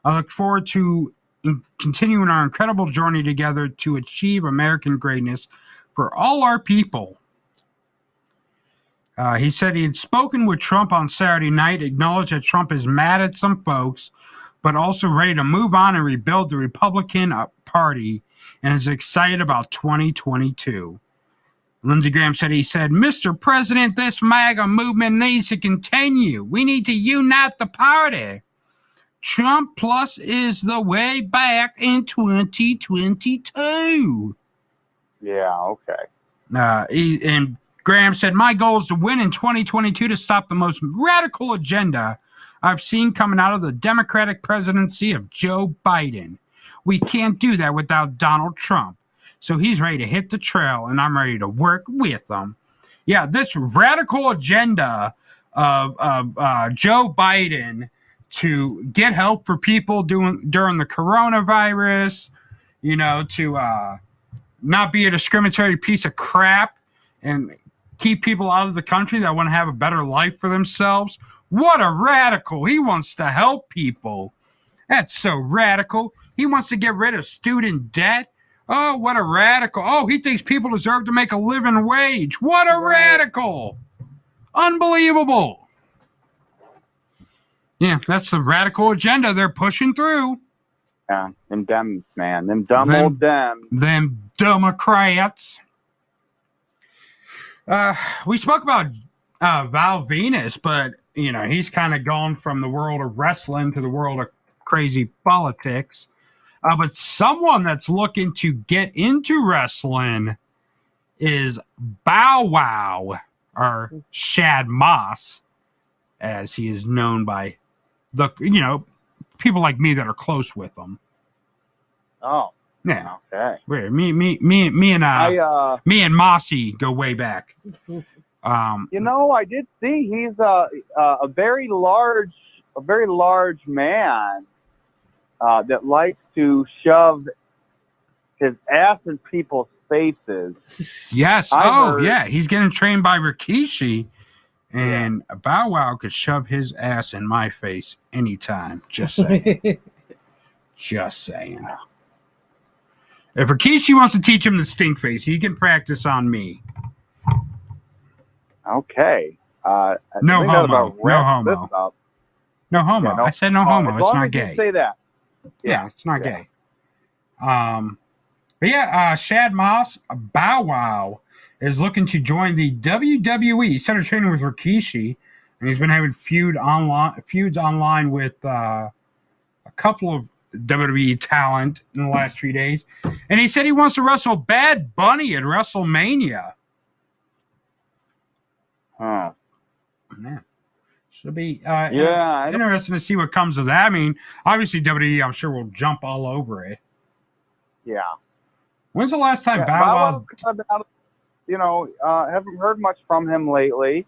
S6: I look forward to continuing our incredible journey together to achieve American greatness for all our people. He said he had spoken with Trump on Saturday night, acknowledged that Trump is mad at some folks, but also ready to move on and rebuild the Republican Party and is excited about 2022. Lindsey Graham said, Mr. President, this MAGA movement needs to continue. We need to unite the party. Trump plus is the way back in 2022.
S7: Yeah, okay.
S6: And Graham said, my goal is to win in 2022 to stop the most radical agenda I've seen coming out of the Democratic presidency of Joe Biden. We can't do that without Donald Trump. So he's ready to hit the trail, and I'm ready to work with him. Yeah, this radical agenda of Joe Biden to get help for people during the coronavirus, to not be a discriminatory piece of crap and keep people out of the country that want to have a better life for themselves. What a radical. He wants to help people. That's so radical. He wants to get rid of student debt. Oh, what a radical. Oh, he thinks people deserve to make a living wage. What a radical. Unbelievable. Yeah, that's the radical agenda they're pushing through.
S7: Yeah, them Dems, man. Them dumb old Dems.
S6: Them Democrats. We spoke about Val Venus, but, he's kind of gone from the world of wrestling to the world of crazy politics. But someone that's looking to get into wrestling is Bow Wow, or Shad Moss, as he is known by the people like me that are close with him.
S7: Oh,
S6: yeah.
S7: Okay.
S6: Weird. Me and Mossy go way back.
S7: I did see he's a very large man that likes to shove his ass in people's faces.
S6: Yes. Yeah. He's getting trained by Rikishi. And Bow Wow could shove his ass in my face anytime. Just saying. Just saying. If Rikishi wants to teach him the stink face, he can practice on me.
S7: Okay.
S6: No homo. No homo. No homo.
S7: Yeah, no.
S6: I said no homo. It's not gay.
S7: Say that.
S6: Yeah, it's not gay. But yeah, Shad Moss, Bow Wow, is looking to join the WWE. He started training with Rikishi, and he's been having feuds online with a couple of WWE talent in the last 3 days. And he said he wants to wrestle Bad Bunny at WrestleMania.
S7: Huh.
S6: Yeah. Should be interesting to see what comes of that. I mean, obviously WWE, I'm sure, will jump all over it.
S7: Yeah.
S6: When's the last time Bow
S7: Wow? Haven't heard much from him lately.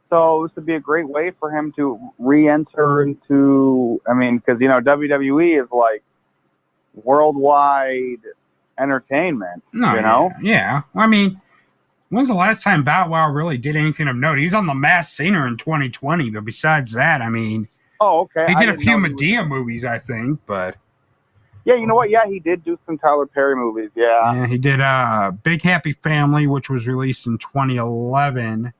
S7: So this would be a great way for him to re-enter into. I mean, because WWE is like worldwide entertainment.
S6: Yeah. I mean, when's the last time Bow Wow really did anything of note? He was on The Masked Singer in 2020, but besides that, I mean, he did a few Madea movies, I think, but.
S7: Yeah, you know what? Yeah, he did do some Tyler Perry movies,
S6: Yeah, he did Big Happy Family, which was released in 2011.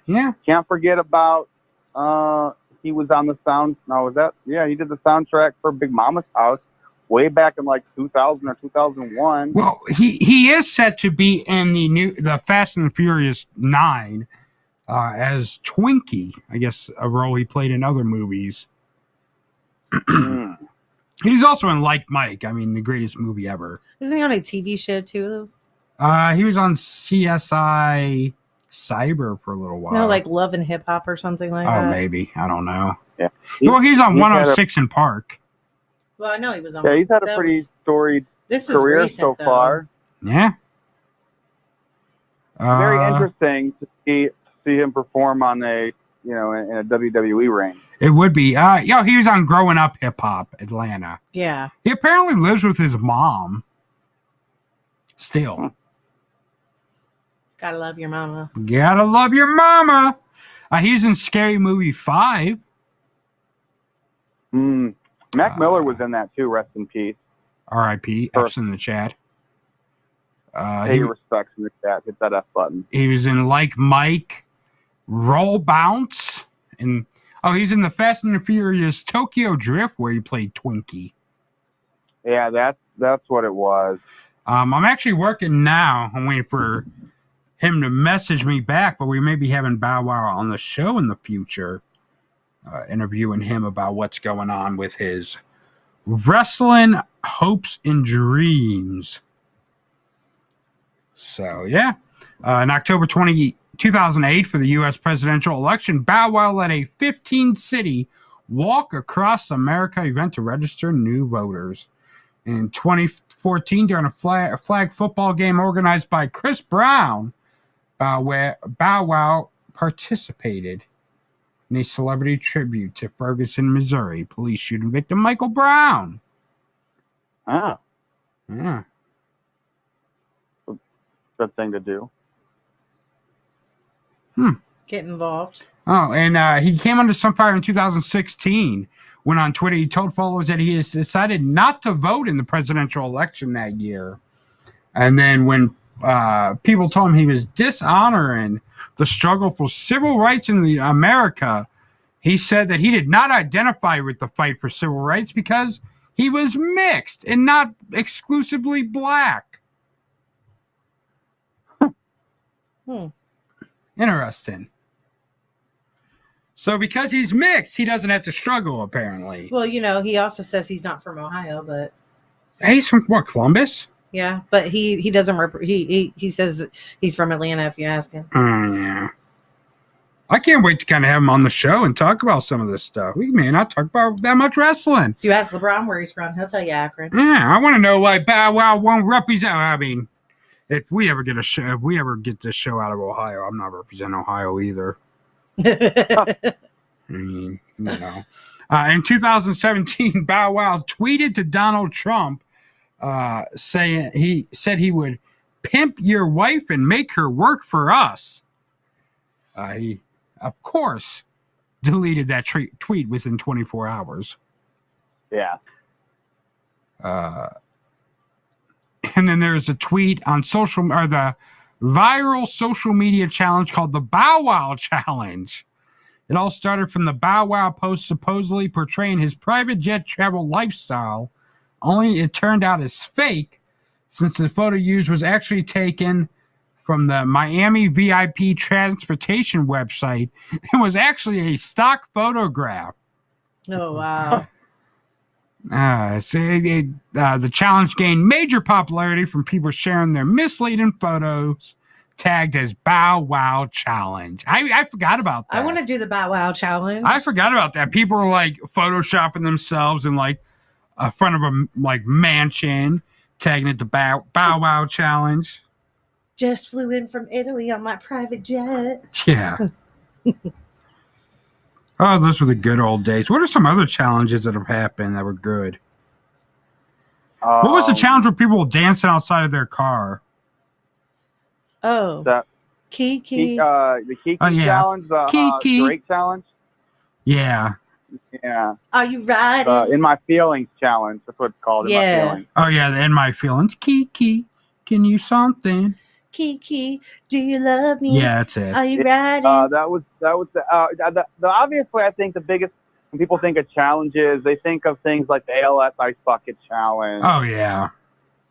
S6: Yeah.
S7: Can't forget about, he was on the he did the soundtrack for Big Mama's House way back in like 2000 or 2001.
S6: Well, he is set to be in the Fast and Furious 9 as Twinkie, I guess, a role he played in other movies. He's also in Like Mike. I mean, the greatest movie ever.
S8: Isn't he on a TV show too?
S6: He was on CSI Cyber for a little while.
S8: No, like Love and Hip Hop or something like that.
S6: Oh, maybe. I don't know.
S7: Yeah.
S6: He's on 106 in Park.
S8: Well, I know he was on.
S7: Yeah, he's had a pretty storied career
S8: recent,
S7: so far.
S6: Yeah.
S7: Very interesting to see him perform on in a WWE ring.
S6: It would be. He was on Growing Up Hip Hop Atlanta.
S8: Yeah.
S6: He apparently lives with his mom. Still.
S8: Gotta love your mama.
S6: Gotta love your mama. He was in Scary Movie 5.
S7: Mac Miller was in that too. Rest in peace.
S6: R.I.P. F's in the chat.
S7: Pay your respects in the chat. Hit that F button.
S6: He was in Like Mike, Roll Bounce, and he's in the Fast and the Furious Tokyo Drift where he played Twinkie.
S7: Yeah, that's what it was.
S6: I'm actually working now. I'm waiting for him to message me back, but we may be having Bow Wow on the show in the future, interviewing him about what's going on with his wrestling hopes and dreams. So, yeah. In October 2020, 2008 for the U.S. presidential election, Bow Wow led a 15-city Walk Across America event to register new voters. In 2014, during a flag football game organized by Chris Brown, Bow Wow participated in a celebrity tribute to Ferguson, Missouri police shooting victim Michael Brown.
S7: Ah.
S6: Yeah.
S7: Good thing to do.
S8: Get involved.
S6: Oh, and he came under some fire in 2016 when on Twitter he told followers that he has decided not to vote in the presidential election that year. And then when people told him he was dishonoring the struggle for civil rights in America, he said that he did not identify with the fight for civil rights because he was mixed and not exclusively black. Interesting. So because he's mixed, he doesn't have to struggle, apparently.
S8: Well, you know, he also says he's not from Ohio, but
S6: He's from, what, Columbus?
S8: yeah, but he doesn't he says he's from Atlanta if you ask him.
S6: Yeah. I can't wait to kind of have him on the show and talk about some of this stuff. We may not talk about that much wrestling.
S8: If you ask LeBron where he's from, he'll tell you Akron.
S6: Yeah, I want to know why Bow Wow won't represent. I mean, if we ever get this show out of Ohio, I'm not representing Ohio either. I mean, you know. In 2017, Bow Wow tweeted to Donald Trump saying he said he would pimp your wife and make her work for us. He, of course, deleted that tweet within 24 hours.
S7: Yeah.
S6: And then there's a tweet on the viral social media challenge called the Bow Wow Challenge. It all started from the Bow Wow post supposedly portraying his private jet travel lifestyle, only it turned out as fake since the photo used was actually taken from the Miami VIP transportation website. It was actually a stock photograph.
S8: Oh, wow.
S6: The challenge gained major popularity from people sharing their misleading photos tagged as Bow Wow Challenge. I forgot about that.
S8: I want to do the Bow Wow Challenge.
S6: I forgot about that. People were like photoshopping themselves in like a front of a like mansion, tagging it the Bow Wow Challenge.
S8: Just flew in from Italy on my private jet.
S6: Yeah. Oh, those were the good old days. What are some other challenges that have happened that were good? What was the challenge where people were dancing outside of their car?
S8: Oh,
S7: That
S8: Kiki.
S7: the Kiki challenge, the
S6: Kiki.
S7: Drake challenge.
S6: Yeah.
S7: Yeah.
S8: Are you riding?
S7: In My Feelings challenge. That's what it's called.
S8: Yeah.
S7: In My Feelings.
S6: Oh, yeah, the In My Feelings. Kiki, can you something?
S8: Kiki, do you love me?
S6: Yeah, that's it.
S8: Are you riding?
S7: That was the obviously I think the biggest when people think of challenges, they think of things like the ALS Ice Bucket Challenge.
S6: Oh, yeah.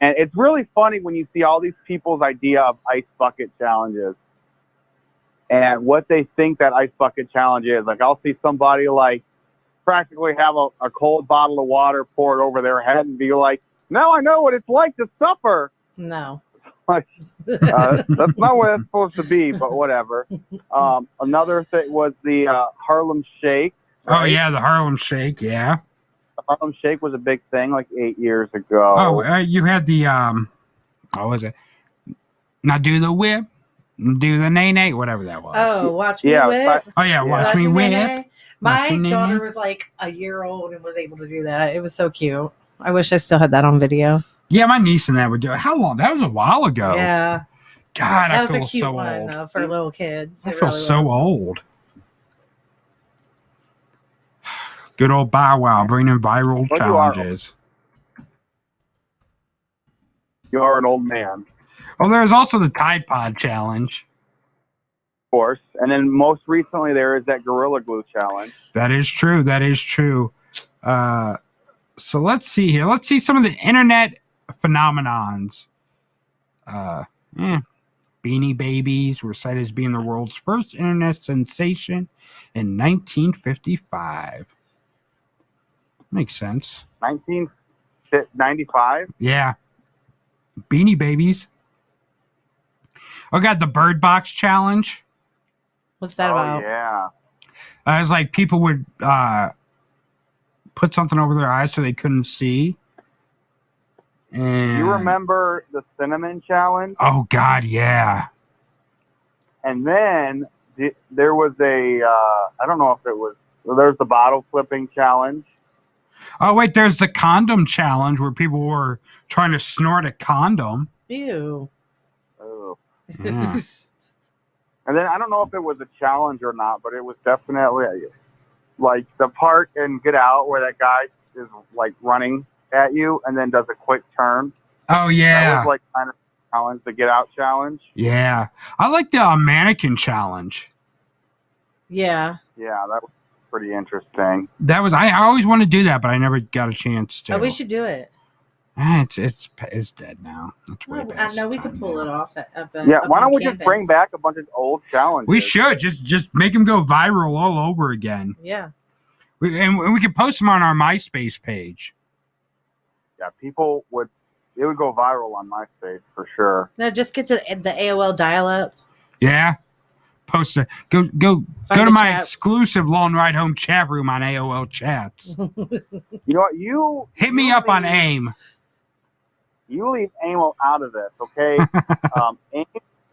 S7: And it's really funny when you see all these people's idea of ice bucket challenges and what they think that ice bucket challenge is. Like I'll see somebody like practically have a cold bottle of water poured over their head and be like, now I know what it's like to suffer.
S8: No.
S7: That's not what it's supposed to be, but whatever. Another thing was the Harlem Shake. Right?
S6: Oh, yeah, the Harlem Shake, yeah.
S7: The Harlem Shake was a big thing like 8 years ago.
S6: Oh, you had the, what was it? Now do the whip, do the nay-nay, whatever that was.
S8: Oh, watch me whip.
S6: Oh, yeah, watch me whip.
S8: nay-nay. My
S6: Watch me
S8: daughter
S6: nay-nay.
S8: was like a year old and was able to do that. It was so cute. I wish I still had that on video.
S6: Yeah, my niece and that would do it. How long? That was a while ago.
S8: Yeah.
S6: God,
S8: That
S6: I
S8: was
S6: feel
S8: a cute
S6: so
S8: one,
S6: old.
S8: though, for little kids.
S6: I
S8: It
S6: feel
S8: really
S6: so
S8: was.
S6: old. Good old Bow Wow bringing viral
S7: Well, you are-
S6: challenges.
S7: You are an old man,
S6: Oh, there's also the Tide Pod challenge.
S7: of course. And then most recently there is that Gorilla Glue challenge.
S6: That is true. That is true. So let's see here. Let's see some of the internet phenomenons. Beanie Babies were cited as being the world's first internet sensation in 1955. Makes sense.
S7: 1995.
S6: Yeah. Beanie Babies. I got the Bird Box challenge.
S8: What's that about?
S7: Yeah.
S6: It was like people would put something over their eyes so they couldn't see. And
S7: You remember the cinnamon challenge?
S6: Oh God, yeah.
S7: And then there was I don't know if it was, there's the bottle flipping challenge.
S6: Oh wait, there's the condom challenge where people were trying to snort a condom.
S8: Ew.
S7: Oh.
S6: Yeah.
S7: And then I don't know if it was a challenge or not, but it was definitely like the part in Get Out where that guy is like running at you and then does a quick turn.
S6: Oh yeah.
S7: That was like kind of challenge, the Get Out challenge.
S6: Yeah. I like the mannequin challenge.
S8: Yeah.
S7: Yeah, that was pretty interesting.
S6: That was I always want to do that, but I never got a chance to.
S8: Oh, we should do it.
S6: It's dead now. It's way
S8: I
S6: past
S8: know we
S6: time
S8: could pull
S6: now.
S8: it off.
S7: Yeah,
S8: up
S7: why
S8: on
S7: don't we just
S8: campus.
S7: bring back a bunch of old challenges?
S6: We should just make them go viral all over again.
S8: Yeah.
S6: And we could post them on our MySpace page.
S7: Yeah, it would go viral on MySpace for sure.
S8: No, just get to the AOL dial-up.
S6: Yeah. Post it. Go to
S8: a
S6: my
S8: chat.
S6: exclusive Long Ride Home chat room on AOL chats.
S7: You know what? You
S6: Hit me up on AIM.
S7: You leave AIM out of this, okay? AIM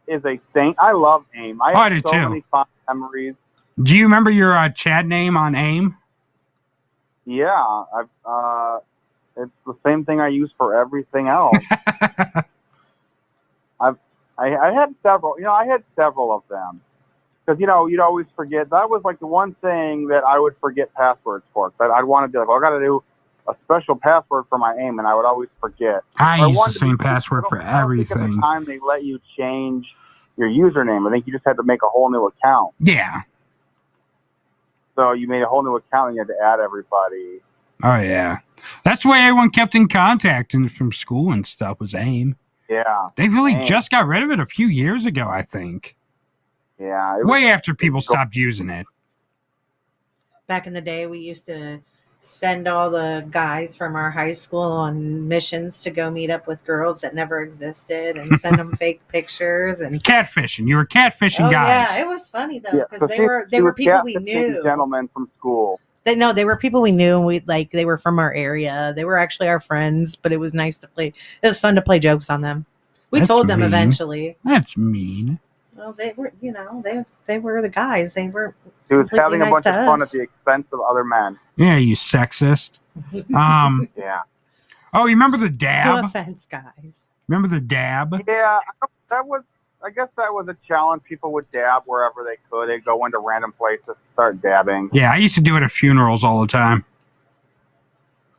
S7: is a saint. I love AIM. I
S6: do
S7: have so
S6: too.
S7: many fond memories.
S6: Do you remember your chat name on AIM?
S7: Yeah, it's the same thing I use for everything else. I had several. I had several of them because you'd always forget. That was like the one thing that I would forget passwords for. But I'd want to be like, I got to do a special password for my AIM, and I would always forget.
S6: I use
S7: wanted
S6: the
S7: to be-
S6: same password for
S7: I don't think at the
S6: everything.
S7: time they let you change your username. I think you just had to make a whole new account.
S6: Yeah.
S7: So you made a whole new account and you had to add everybody.
S6: Oh yeah. That's the way everyone kept in contact and from school and stuff was AIM.
S7: Yeah.
S6: They really
S7: AIM.
S6: just got rid of it a few years ago, I think.
S7: Yeah.
S6: Way after people stopped using it.
S8: Back in the day, we used to send all the guys from our high school on missions to go meet up with girls that never existed and send them fake pictures and
S6: Catfishing. You were catfishing
S8: oh
S6: guys.
S8: yeah, it was funny though
S7: Yeah,
S8: because
S7: so
S8: they
S7: she
S8: were
S7: was
S8: people we
S7: catfishing
S8: knew.
S7: Gentlemen from school.
S8: They were people we knew and they were from our area. They were actually our friends, but it was nice to play. It was fun to play jokes on them. We
S6: That's
S8: told them
S6: mean.
S8: eventually.
S6: That's mean.
S8: Well, they were, they were the guys. They were.
S7: She was
S8: completely
S7: having a
S8: nice
S7: bunch
S8: to
S7: of fun
S8: us.
S7: at the expense of other men.
S6: Yeah, you sexist.
S7: Yeah.
S6: Oh, you remember the
S8: No
S6: dab?
S8: offense, guys.
S6: Remember the dab?
S7: Yeah, I guess that was a challenge. People would dab wherever they could. They'd go into random places, start dabbing.
S6: Yeah, I used to do it at funerals all the time.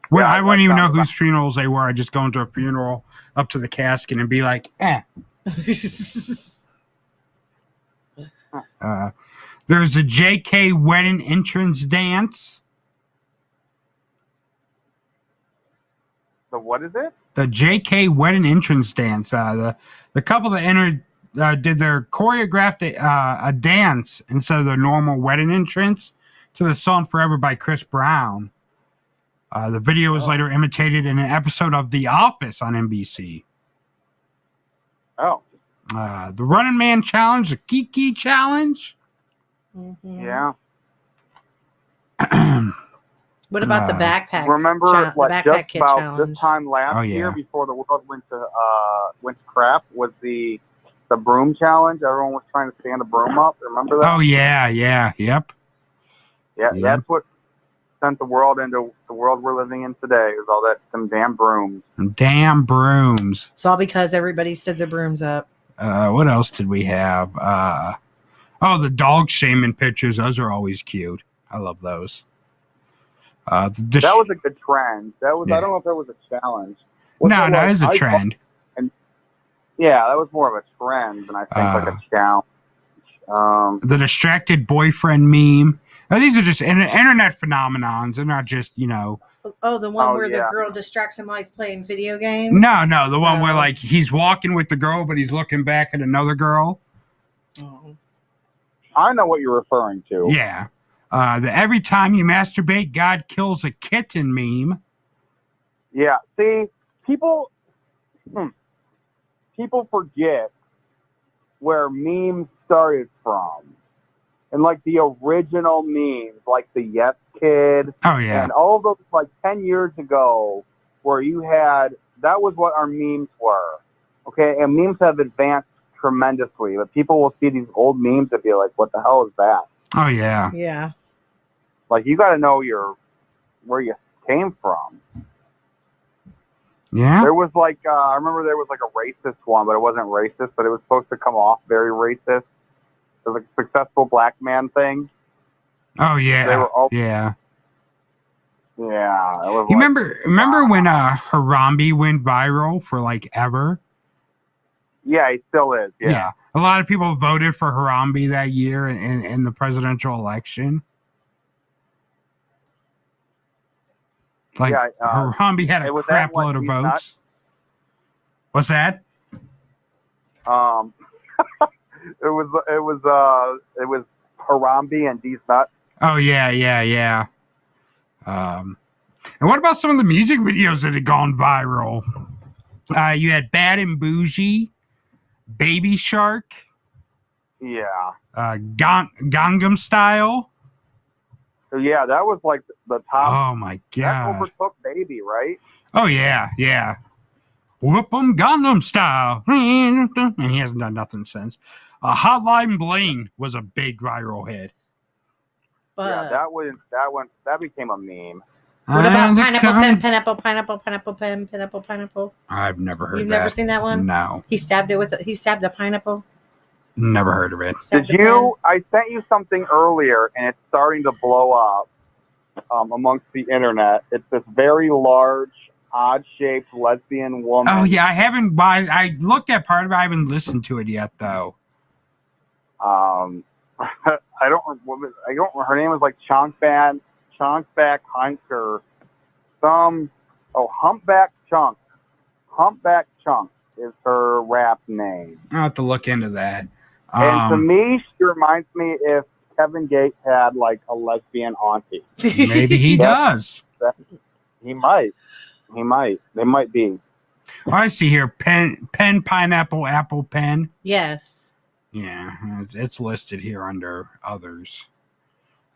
S6: Well,
S7: Yeah,
S6: I wouldn't even know
S7: sounds
S6: whose funerals they were. I'd just go into a funeral up to the casket and be like, There's a JK wedding entrance dance.
S7: So what is it?
S6: The JK wedding entrance dance. The couple that entered did their choreographed a dance instead of their normal wedding entrance to the song "Forever" by Chris Brown. The video was later imitated in an episode of The Office on NBC.
S7: Oh.
S6: The Running Man Challenge, the Kiki Challenge.
S8: Mm-hmm.
S7: Yeah.
S8: What about the backpack?
S7: Remember,
S8: the
S7: what,
S8: backpack
S7: just
S8: kid
S7: about
S8: challenge?
S7: this time last
S6: Oh, yeah.
S7: year, before the world went to crap, was the broom challenge. Everyone was trying to stand a broom up. Remember that?
S6: Oh yeah, yep.
S7: Yeah,
S6: yeah.
S7: that's what sent the world into the world we're living in today. Is all that some damn brooms.
S6: Damn brooms.
S8: It's all because everybody stood their brooms up.
S6: What else did we have? The dog shaming pictures. Those are always cute. I love those.
S7: That was a good trend. That was.
S6: Yeah.
S7: I don't know if that was a challenge.
S6: No, it's a trend.
S7: Yeah, that was more of a trend than I think like a challenge.
S6: The distracted boyfriend meme. These are just internet phenomenons. They're not just,
S8: Oh, the one where the girl distracts him while he's playing video games?
S6: No, the one where like he's walking with the girl, but he's looking back at another girl.
S8: Oh.
S7: I know what you're referring to.
S6: Yeah. The every time you masturbate, God kills a kitten meme.
S7: Yeah. See, people forget where memes started from. and like the original memes, like the Yes Kid.
S6: Oh, yeah.
S7: And all of those like 10 years ago where you had, that was what our memes were. Okay. And memes have advanced tremendously, but people will see these old memes and be like, what the hell is that?
S6: Oh, yeah.
S8: Yeah.
S7: Like, you got to know where you came from.
S6: Yeah.
S7: There was like, I remember there was like a racist one, but it wasn't racist, but it was supposed to come off very racist. It was like a successful black man thing.
S6: Oh, yeah.
S7: They were all,
S6: yeah.
S7: Yeah. It was
S6: You
S7: like,
S6: remember when Harambe went viral for like ever?
S7: Yeah, he still is. Yeah.
S6: A lot of people voted for Harambe that year in the presidential election. Like,
S7: Yeah,
S6: Harambe had a
S7: was
S6: crap
S7: that what
S6: load of
S7: he's
S6: votes.
S7: not?
S6: What's that?
S7: It was Harambe and D's Nuts.
S6: Oh, yeah. And what about some of the music videos that had gone viral? You had Bad and Bougie, Baby Shark,
S7: Yeah.
S6: Gangnam Style.
S7: Yeah, that was like the top.
S6: Oh, my
S7: That
S6: God.
S7: overtook Baby, right?
S6: Oh, yeah. Whoop 'em Gangnam Style. And he hasn't done nothing since. Hotline Bling was a big viral hit.
S8: But
S7: that became a meme.
S8: what about
S6: And the
S8: pineapple
S6: kind-
S8: pen, pineapple, pineapple, pineapple pen, pineapple, pineapple?
S6: I've never heard
S8: You've
S6: that.
S8: never seen that one?
S6: No.
S8: He stabbed a pineapple.
S6: Never heard of it.
S7: Did you? I sent you something earlier, and it's starting to blow up amongst the internet. It's this very large, odd-shaped lesbian woman.
S6: Oh, yeah, I haven't. I looked at part of it. I haven't listened to it yet, though.
S7: I don't. Her name was like Chonkback Hunker. Humpback Chunk. Humpback Chunk is her rap name.
S6: I'll have to look into that.
S7: And to me, she reminds me if Kevin Gates had like a lesbian auntie.
S6: Maybe he does.
S7: He might. They might be.
S6: Oh, I see here. Pen, pineapple, apple, pen.
S8: Yes.
S6: Yeah, it's listed here under others.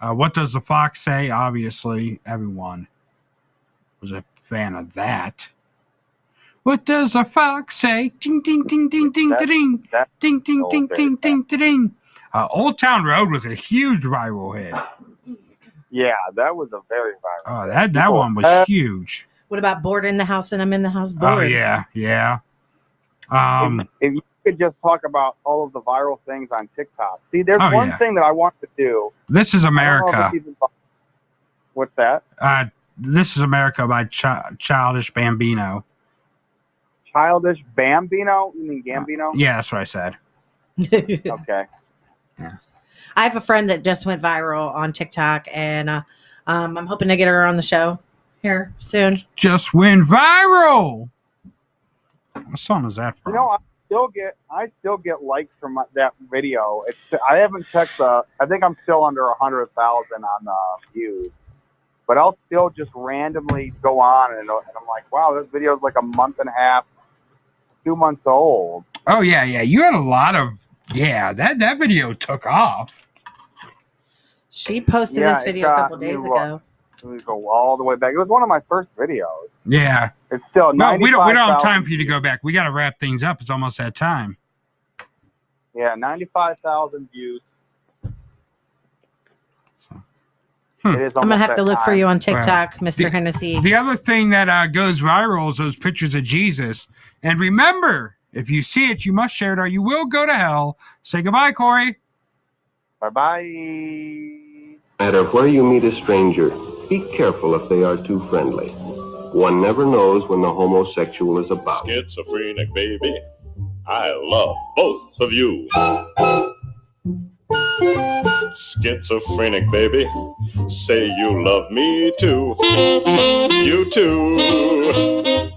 S6: What does the fox say? Obviously, everyone was a fan of that. What does the fox say? Ding, ding, ding, ding, ding, ding, ding, ding, ding, ding, ding, ding. Old Town Road was a huge viral hit.
S7: Yeah, that was a very viral.
S6: Oh, that one was huge.
S8: What about bored in the house and I'm in the house bored?
S6: Oh, yeah.
S7: If you could just talk about all of the viral things on TikTok. See, there's
S6: Oh,
S7: one
S6: yeah.
S7: thing that I want to do.
S6: This is
S7: I don't know if
S6: America.
S7: it's even- What's that?
S6: This is America by Childish Bambino.
S7: Childish Bambino? You mean Gambino?
S6: Yeah, that's what I said.
S7: Okay.
S8: I have a friend that just went viral on TikTok, and I'm hoping to get her on the show here soon.
S6: Just went viral. What song is that from?
S7: You know, I still get likes from that video. I haven't checked I think I'm still under 100,000 on views. But I'll still just randomly go on and I'm like, wow, this video is like a month and a half, 2 months old.
S6: Oh, yeah. You had a lot of, that video took off.
S8: She posted this video a couple days ago.
S7: Let me go all the way back. It was one of my first videos.
S6: Yeah.
S7: It's still
S6: No, we don't have
S7: 95,000
S6: time for you to go back. We got to wrap things up. It's almost that time.
S7: Yeah, 95,000 views.
S6: Hmm.
S7: It is
S8: I'm going to
S7: almost
S8: have to
S7: that
S8: look for
S7: time.
S8: you on TikTok,
S6: Well,
S8: Mr. Hennessy.
S6: The other thing that goes viral is those pictures of Jesus. And remember, if you see it, you must share it or you will go to hell. Say goodbye, Corey.
S7: Bye-bye.
S14: No matter where you meet a stranger, be careful if they are too friendly. One never knows when the homosexual is about.
S2: Schizophrenic baby, I love both of you. Schizophrenic baby, say you love me too. You too.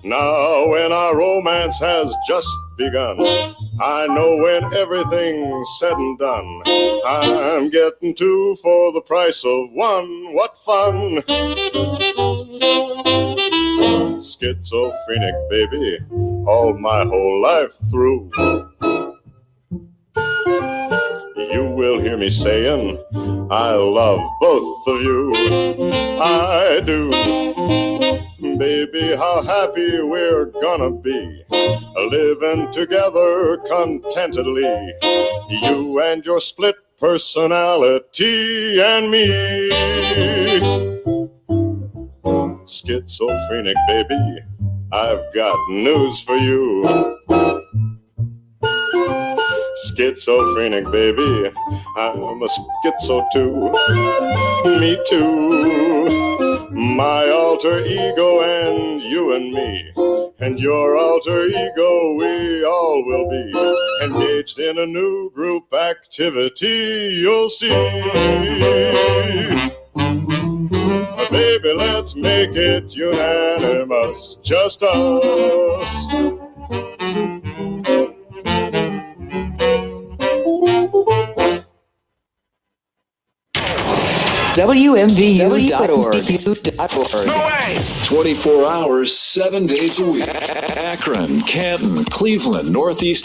S2: Now when our romance has just begun, I know when everything's said and done, I'm getting two for the price of one. What fun! Schizophrenic baby, all my whole life through. You will hear me saying, I love both of you. I do. Baby, how happy we're gonna be, living together contentedly. You and your split personality and me. Schizophrenic baby, I've got news for you. Schizophrenic baby, I'm a schizo too. Me too. My alter ego and you and me, and your alter ego, we all will be engaged in a new group activity, you'll see. Baby, let's make it unanimous, just us.
S1: WMVU.org.
S3: 24 hours, 7 days a week. Akron, Canton, Cleveland, Northeast